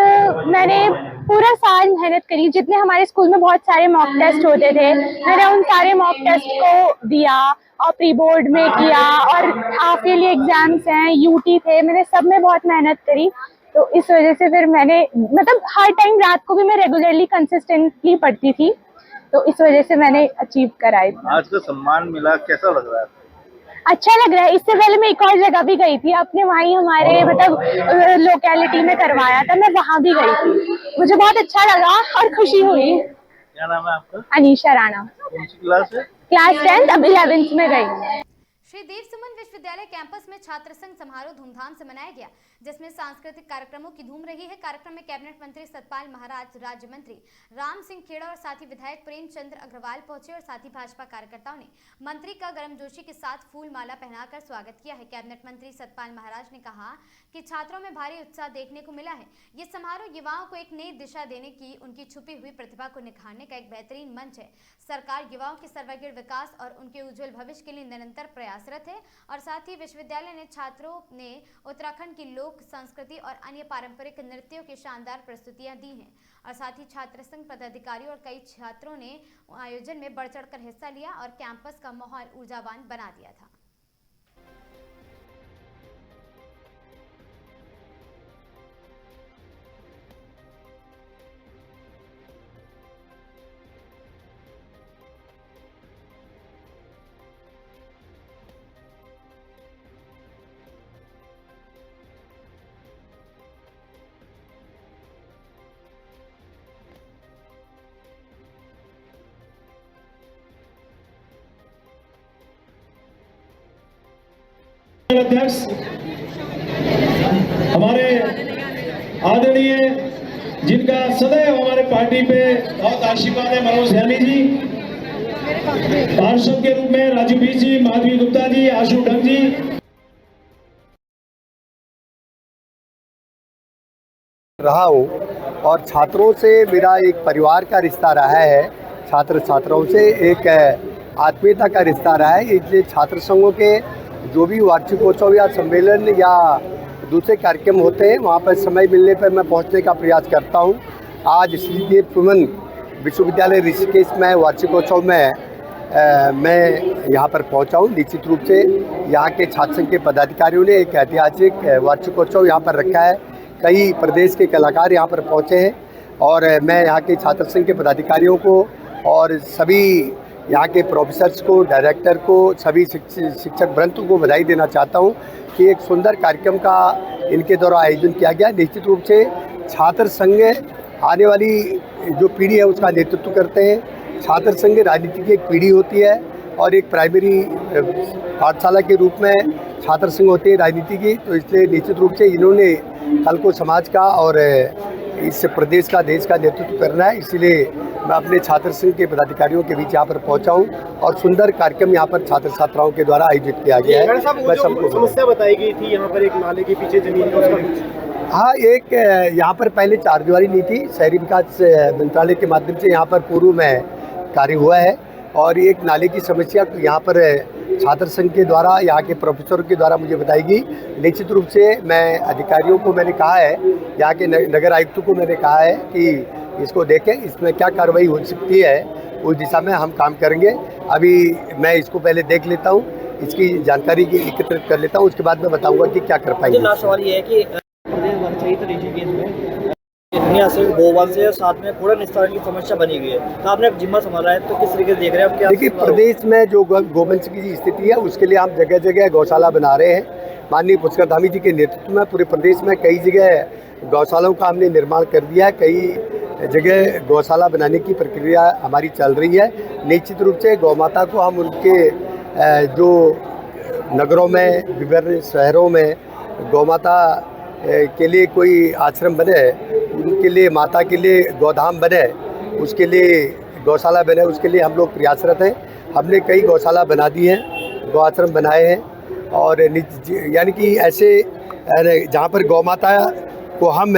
मैंने पूरा साल मेहनत करी। जितने हमारे स्कूल में बहुत सारे मॉक टेस्ट होते थे, मैंने उन सारे मॉक टेस्ट को दिया और प्री बोर्ड में किया और हाफ ईयरली एग्जाम्स हैं, UT थे, मैंने सब में बहुत मेहनत करी। तो इस वजह से फिर मैंने मतलब हर टाइम रात को भी मैं रेगुलरली कंसिस्टेंटली पढ़ती थी, तो इस वजह से मैंने अचीव कराई। आज का सम्मान मिला, कैसा लग रहा है? अच्छा लग रहा है। इससे पहले मैं एक और जगह भी गई थी, अपने वहीं हमारे मतलब लोकेलिटी में करवाया था, मैं वहां भी गई थी, मुझे बहुत अच्छा लगा और खुशी हुई। क्या नाम है आपका? अनीशा राणा। कौन सी क्लास है? क्लास 10th, अब 11th में गई। श्री देव सुमन विश्वविद्यालय कैंपस में छात्र संघ समारोह धूमधाम से मनाया गया, जिसमें सांस्कृतिक कार्यक्रमों की धूम रही है। कार्यक्रम में कैबिनेट मंत्री सतपाल महाराज, राज्य मंत्री राम सिंह खेड़ा और साथ ही विधायक प्रेमचंद्र अग्रवाल पहुंचे और साथ ही भाजपा कार्यकर्ताओं ने मंत्री का गर्मजोशी के साथ फूल माला पहनाकर स्वागत किया है। कैबिनेट मंत्री सतपाल महाराज ने कहा कि छात्रों में भारी उत्साह देखने को मिला है। ये समारोह युवाओं को एक नई दिशा देने की, उनकी छुपी हुई प्रतिभा को निखारने का एक बेहतरीन मंच है। सरकार युवाओं के सर्वांगीण विकास और उनके उज्जवल भविष्य के लिए निरंतर प्रयासरत है। और साथ ही विश्वविद्यालय ने छात्रों ने उत्तराखंड की लोक संस्कृति और अन्य पारंपरिक नृत्यों की शानदार प्रस्तुतियां दी हैं। और साथ ही छात्र संघ पदाधिकारी और कई छात्रों ने आयोजन में बढ़ चढ़कर हिस्सा लिया और कैंपस का माहौल ऊर्जावान बना दिया था। अध्यक्ष हमारे आदरणीय, जिनका सदैव हमारे पार्टी पे बहुत आशीर्वाद है, मनोज सैनी जी, पार्षद के रूप में राजू बीस जी, माधवी गुप्ता जी, आशु ढंग जी, रहा हो और छात्रों से मेरा एक परिवार का रिश्ता रहा है, छात्र छात्राओं से एक आत्मीयता का रिश्ता रहा है। इसलिए छात्र संघों के जो भी वार्षिकोत्सव या सम्मेलन या दूसरे कार्यक्रम होते हैं वहाँ पर समय मिलने पर मैं पहुँचने का प्रयास करता हूँ। आज श्रीदेव सुमन विश्वविद्यालय ऋषिकेश में वार्षिकोत्सव में मैं यहाँ पर पहुँचा हूँ। निश्चित रूप से यहाँ के छात्र संघ के पदाधिकारियों ने एक ऐतिहासिक वार्षिकोत्सव यहाँ पर रखा है। कई प्रदेश के कलाकार यहाँ पर पहुँचे हैं और मैं यहाँ के छात्र संघ के पदाधिकारियों को और सभी यहाँ के प्रोफेसर्स को, डायरेक्टर को, सभी शिक्षक वृंद को बधाई देना चाहता हूँ कि एक सुंदर कार्यक्रम का इनके द्वारा आयोजन किया गया। निश्चित रूप से छात्र संघ आने वाली जो पीढ़ी है उसका नेतृत्व करते हैं। छात्र संघ राजनीति की एक पीढ़ी होती है और एक प्राइमरी पाठशाला के रूप में छात्र संघ होते हैं राजनीति की। तो इसलिए निश्चित रूप से इन्होंने कल को समाज का और इस प्रदेश का, देश का नेतृत्व करना है। इसलिए मैं अपने छात्र संघ के पदाधिकारियों के बीच यहाँ पर पहुँचा हूँ और सुंदर कार्यक्रम यहाँ पर छात्र छात्राओं के द्वारा आयोजित किया गया है। मैं सबको समस्या बताई गई थी यहाँ पर एक नाले के पीछे जमीन का उसका हाँ, एक यहाँ पर पहले चारदीवारी नहीं थी। शहरी विकास मंत्रालय के माध्यम से यहाँ पर पूर्व में कार्य हुआ है और एक नाले की समस्या यहाँ पर छात्र संघ के द्वारा, यहाँ के प्रोफेसरों के द्वारा मुझे बताई गई। निश्चित रूप से मैं अधिकारियों को मैंने कहा है, यहाँ के नगर आयुक्तों को मैंने कहा है कि इसको देखें, इसमें क्या कार्रवाई हो सकती है उस दिशा में हम काम करेंगे। अभी मैं इसको पहले देख लेता हूँ, इसकी जानकारी एकत्रित कर लेता हूँ, उसके बाद मैं बताऊँगा कि क्या कर पाएंगे। लास्ट सवाल ये है कि प्रदेश भर सहित ऋषिकेश में इतनी से गोवंश से साथ में कूड़ा निस्तारण की समस्या बनी हुई है, तो आपने जिम्मा संभाला है तो किस तरीके से देख रहे हैं आप? क्या देखिए, प्रदेश में जो गोवंश की स्थिति है उसके लिए हम जगह जगह गौशाला बना रहे हैं। माननीय पुष्कर धामी जी के नेतृत्व में पूरे प्रदेश में कई जगह गौशालाओं का हमने निर्माण कर दिया है। कई जगह गौशाला बनाने की प्रक्रिया हमारी चल रही है। निश्चित रूप से गौ माता को हम उनके जो नगरों में, विभिन्न शहरों में गौ माता के लिए कोई आश्रम बने, उनके लिए माता के लिए गोधाम बने, उसके लिए गौशाला बने, उसके लिए हम लोग प्रयासरत हैं। हमने कई गौशाला बना दी हैं, गौ आश्रम बनाए हैं और यानी कि ऐसे जहाँ पर गौ माता को हम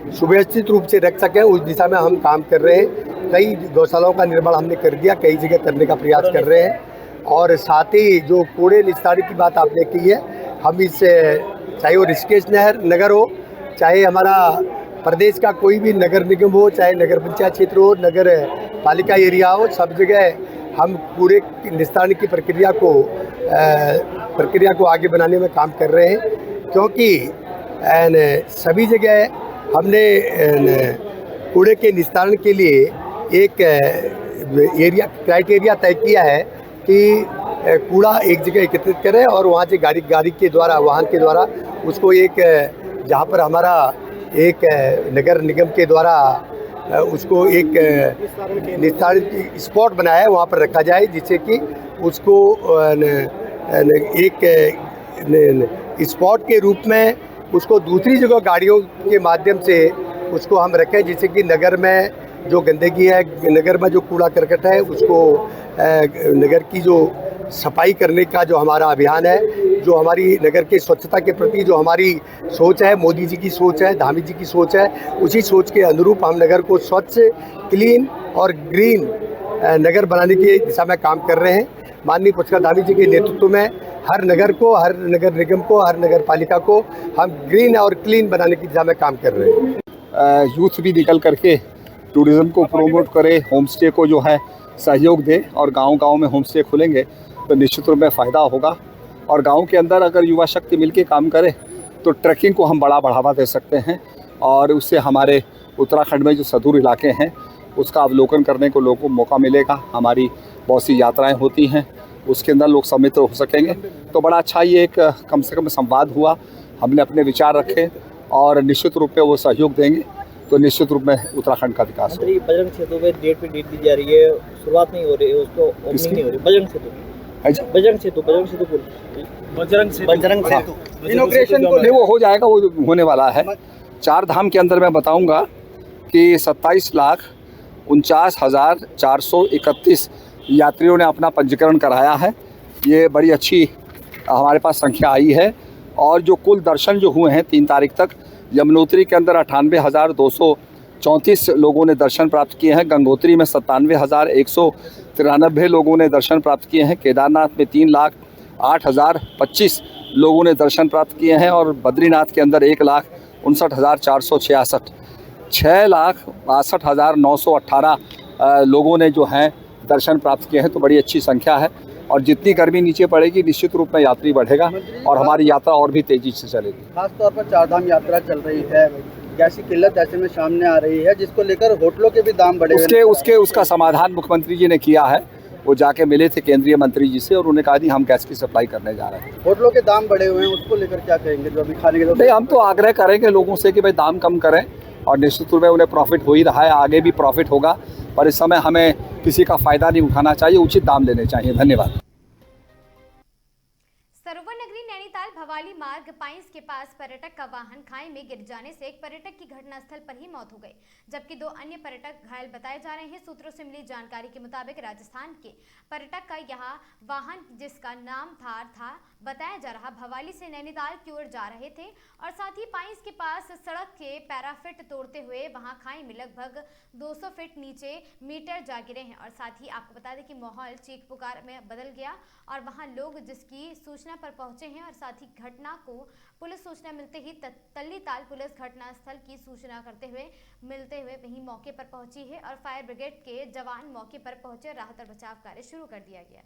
सुव्यवस्थित रूप से रख सकें उस दिशा में हम काम कर रहे हैं। कई गौशालाओं का निर्माण हमने कर दिया, कई जगह करने का प्रयास कर रहे हैं। और साथ ही जो कूड़े निस्तारण की बात आपने की है, हम इससे चाहे वो ऋषिकेश नगर हो, चाहे हमारा प्रदेश का कोई भी नगर निगम हो, चाहे नगर पंचायत क्षेत्र हो, नगर पालिका एरिया हो, सब जगह हम कूड़े निस्तारण की प्रक्रिया को आगे बनाने में काम कर रहे हैं। क्योंकि सभी जगह हमने कूड़े के निस्तारण के लिए एक क्राइटेरिया तय किया है कि कूड़ा एक जगह एकत्रित करें और वहाँ से गाड़ी के द्वारा, वाहन के द्वारा उसको एक जहाँ पर हमारा एक नगर निगम के द्वारा उसको एक निस्तारण स्पॉट बनाया है, वहाँ पर रखा जाए, जिससे कि उसको एक स्पॉट के रूप में उसको दूसरी जगह गाड़ियों के माध्यम से उसको हम रखें, जिससे कि नगर में जो गंदगी है, नगर में जो कूड़ा करकट है, उसको नगर की जो सफाई करने का जो हमारा अभियान है, जो हमारी नगर के स्वच्छता के प्रति जो हमारी सोच है, मोदी जी की सोच है, धामी जी की सोच है, उसी सोच के अनुरूप हम नगर को स्वच्छ, क्लीन और ग्रीन नगर बनाने की दिशा में काम कर रहे हैं। माननीय पुष्कर धामी जी के नेतृत्व में हर नगर को, हर नगर निगम को, हर नगर पालिका को हम ग्रीन और क्लीन बनाने की दिशा में काम कर रहे हैं। यूथ भी निकल करके टूरिज़्म को प्रोमोट करे, होम स्टे को जो है सहयोग दे और गांव-गांव में होम स्टे खुलेंगे तो निश्चित रूप में फ़ायदा होगा। और गांव के अंदर अगर युवा शक्ति मिलके काम करे तो ट्रैकिंग को हम बड़ा बढ़ावा दे सकते हैं और उससे हमारे उत्तराखंड में जो सुदूर इलाके हैं उसका अवलोकन करने को लोगों को मौका मिलेगा। हमारी बहुत सी यात्राएं होती हैं, उसके अंदर लोग सम्मिलित हो सकेंगे। तो बड़ा अच्छा ये एक कम से कम संवाद हुआ, हमने अपने विचार रखे और निश्चित रूप में वो सहयोग देंगे तो निश्चित रूप में उत्तराखंड का विकास होगा। बजरंग सेतु पे डेट दी जा रही है, शुरुआत नहीं हो रही है, उसको ओपनिंग नहीं हो रही। बजरंग सेतु इनॉग्रेशन को नहीं, वो हो जाएगा, वो होने वाला है। 4 धाम के अंदर मैं बताऊंगा कि 27,49,431 यात्रियों ने अपना पंजीकरण कराया है। ये बड़ी अच्छी हमारे पास संख्या आई है। और जो कुल दर्शन जो हुए हैं 3 तारीख तक, यमुनोत्री के अंदर 98,200 34 लोगों ने दर्शन प्राप्त किए हैं। गंगोत्री में 97,193 लोगों ने दर्शन प्राप्त किए हैं। केदारनाथ में 3,08,025 लोगों ने दर्शन प्राप्त किए हैं और बद्रीनाथ के अंदर 1,59,466 6,62,918 लोगों ने जो हैं दर्शन प्राप्त किए हैं। तो बड़ी अच्छी संख्या है और जितनी गर्मी नीचे पड़ेगी निश्चित रूप में यात्री बढ़ेगा और हमारी यात्रा और भी तेजी से चलेगी। खासतौर पर चारधाम यात्रा चल रही है, गैस की किल्लत ऐसे में सामने आ रही है जिसको लेकर होटलों के भी दाम बढ़े उसका समाधान मुख्यमंत्री जी ने किया है। वो जाके मिले थे केंद्रीय मंत्री जी से और उन्होंने कहा कि हम गैस की सप्लाई करने जा रहे हैं। होटलों के दाम बढ़े हुए हैं, उसको लेकर क्या कहेंगे जो अभी खाने के नहीं, हम तो आग्रह करेंगे लोगों से कि भाई दाम कम करें और निश्चित रूप में उन्हें प्रॉफिट हो ही रहा है, आगे भी प्रॉफिट होगा। पर इस समय हमें किसी का फायदा नहीं उठाना चाहिए, उचित दाम लेने चाहिए। धन्यवाद। सरोवर नगरी नैनीताल भवाली मार्ग पाइंस के पास पर्यटक का वाहन खाई में गिर जाने से एक पर्यटक की घटनास्थल पर ही मौत हो गई, जबकि 2 अन्य पर्यटक घायल बताए जा रहे हैं। सूत्रों से मिली जानकारी के मुताबिक राजस्थान के पर्यटक का यह वाहन, जिसका नाम थार था, बताया जा रहा भवाली से नैनीताल की ओर जा रहे थे और साथ ही पाइंस के पास सड़क के पैराफिट तोड़ते हुए वहां खाई में लगभग 200 फीट नीचे मीटर जा गिरे हैं। और साथ ही आपको बता दें कि माहौल चीख पुकार में बदल गया और वहां लोग जिसकी सूचना पर पहुंचे हैं और साथ ही घटना को पुलिस सूचना मिलते ही तल्लीताल पुलिस घटनास्थल की सूचना मिलते हुए वहीं मौके पर पहुंची है और फायर ब्रिगेड के जवान मौके पर पहुंचे। राहत और बचाव कार्य शुरू कर दिया गया।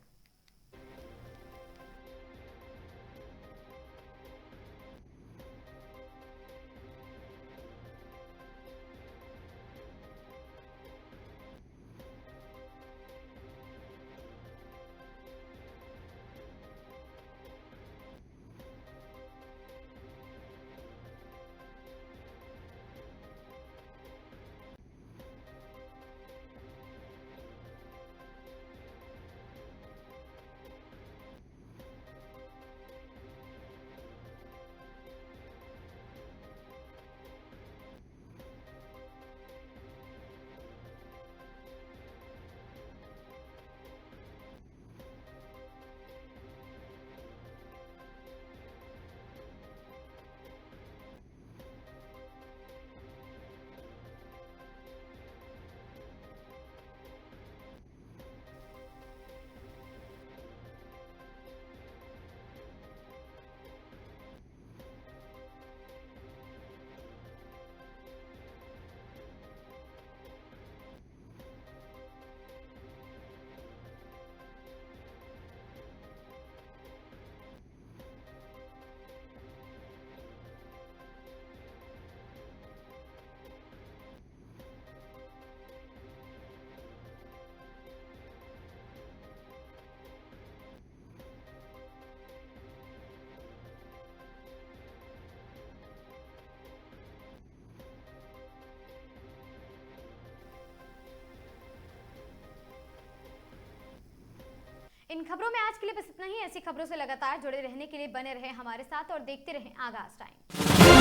इन खबरों में आज के लिए बस इतना ही। ऐसी खबरों से लगातार जुड़े रहने के लिए बने रहें हमारे साथ और देखते रहें आगाज टाइम।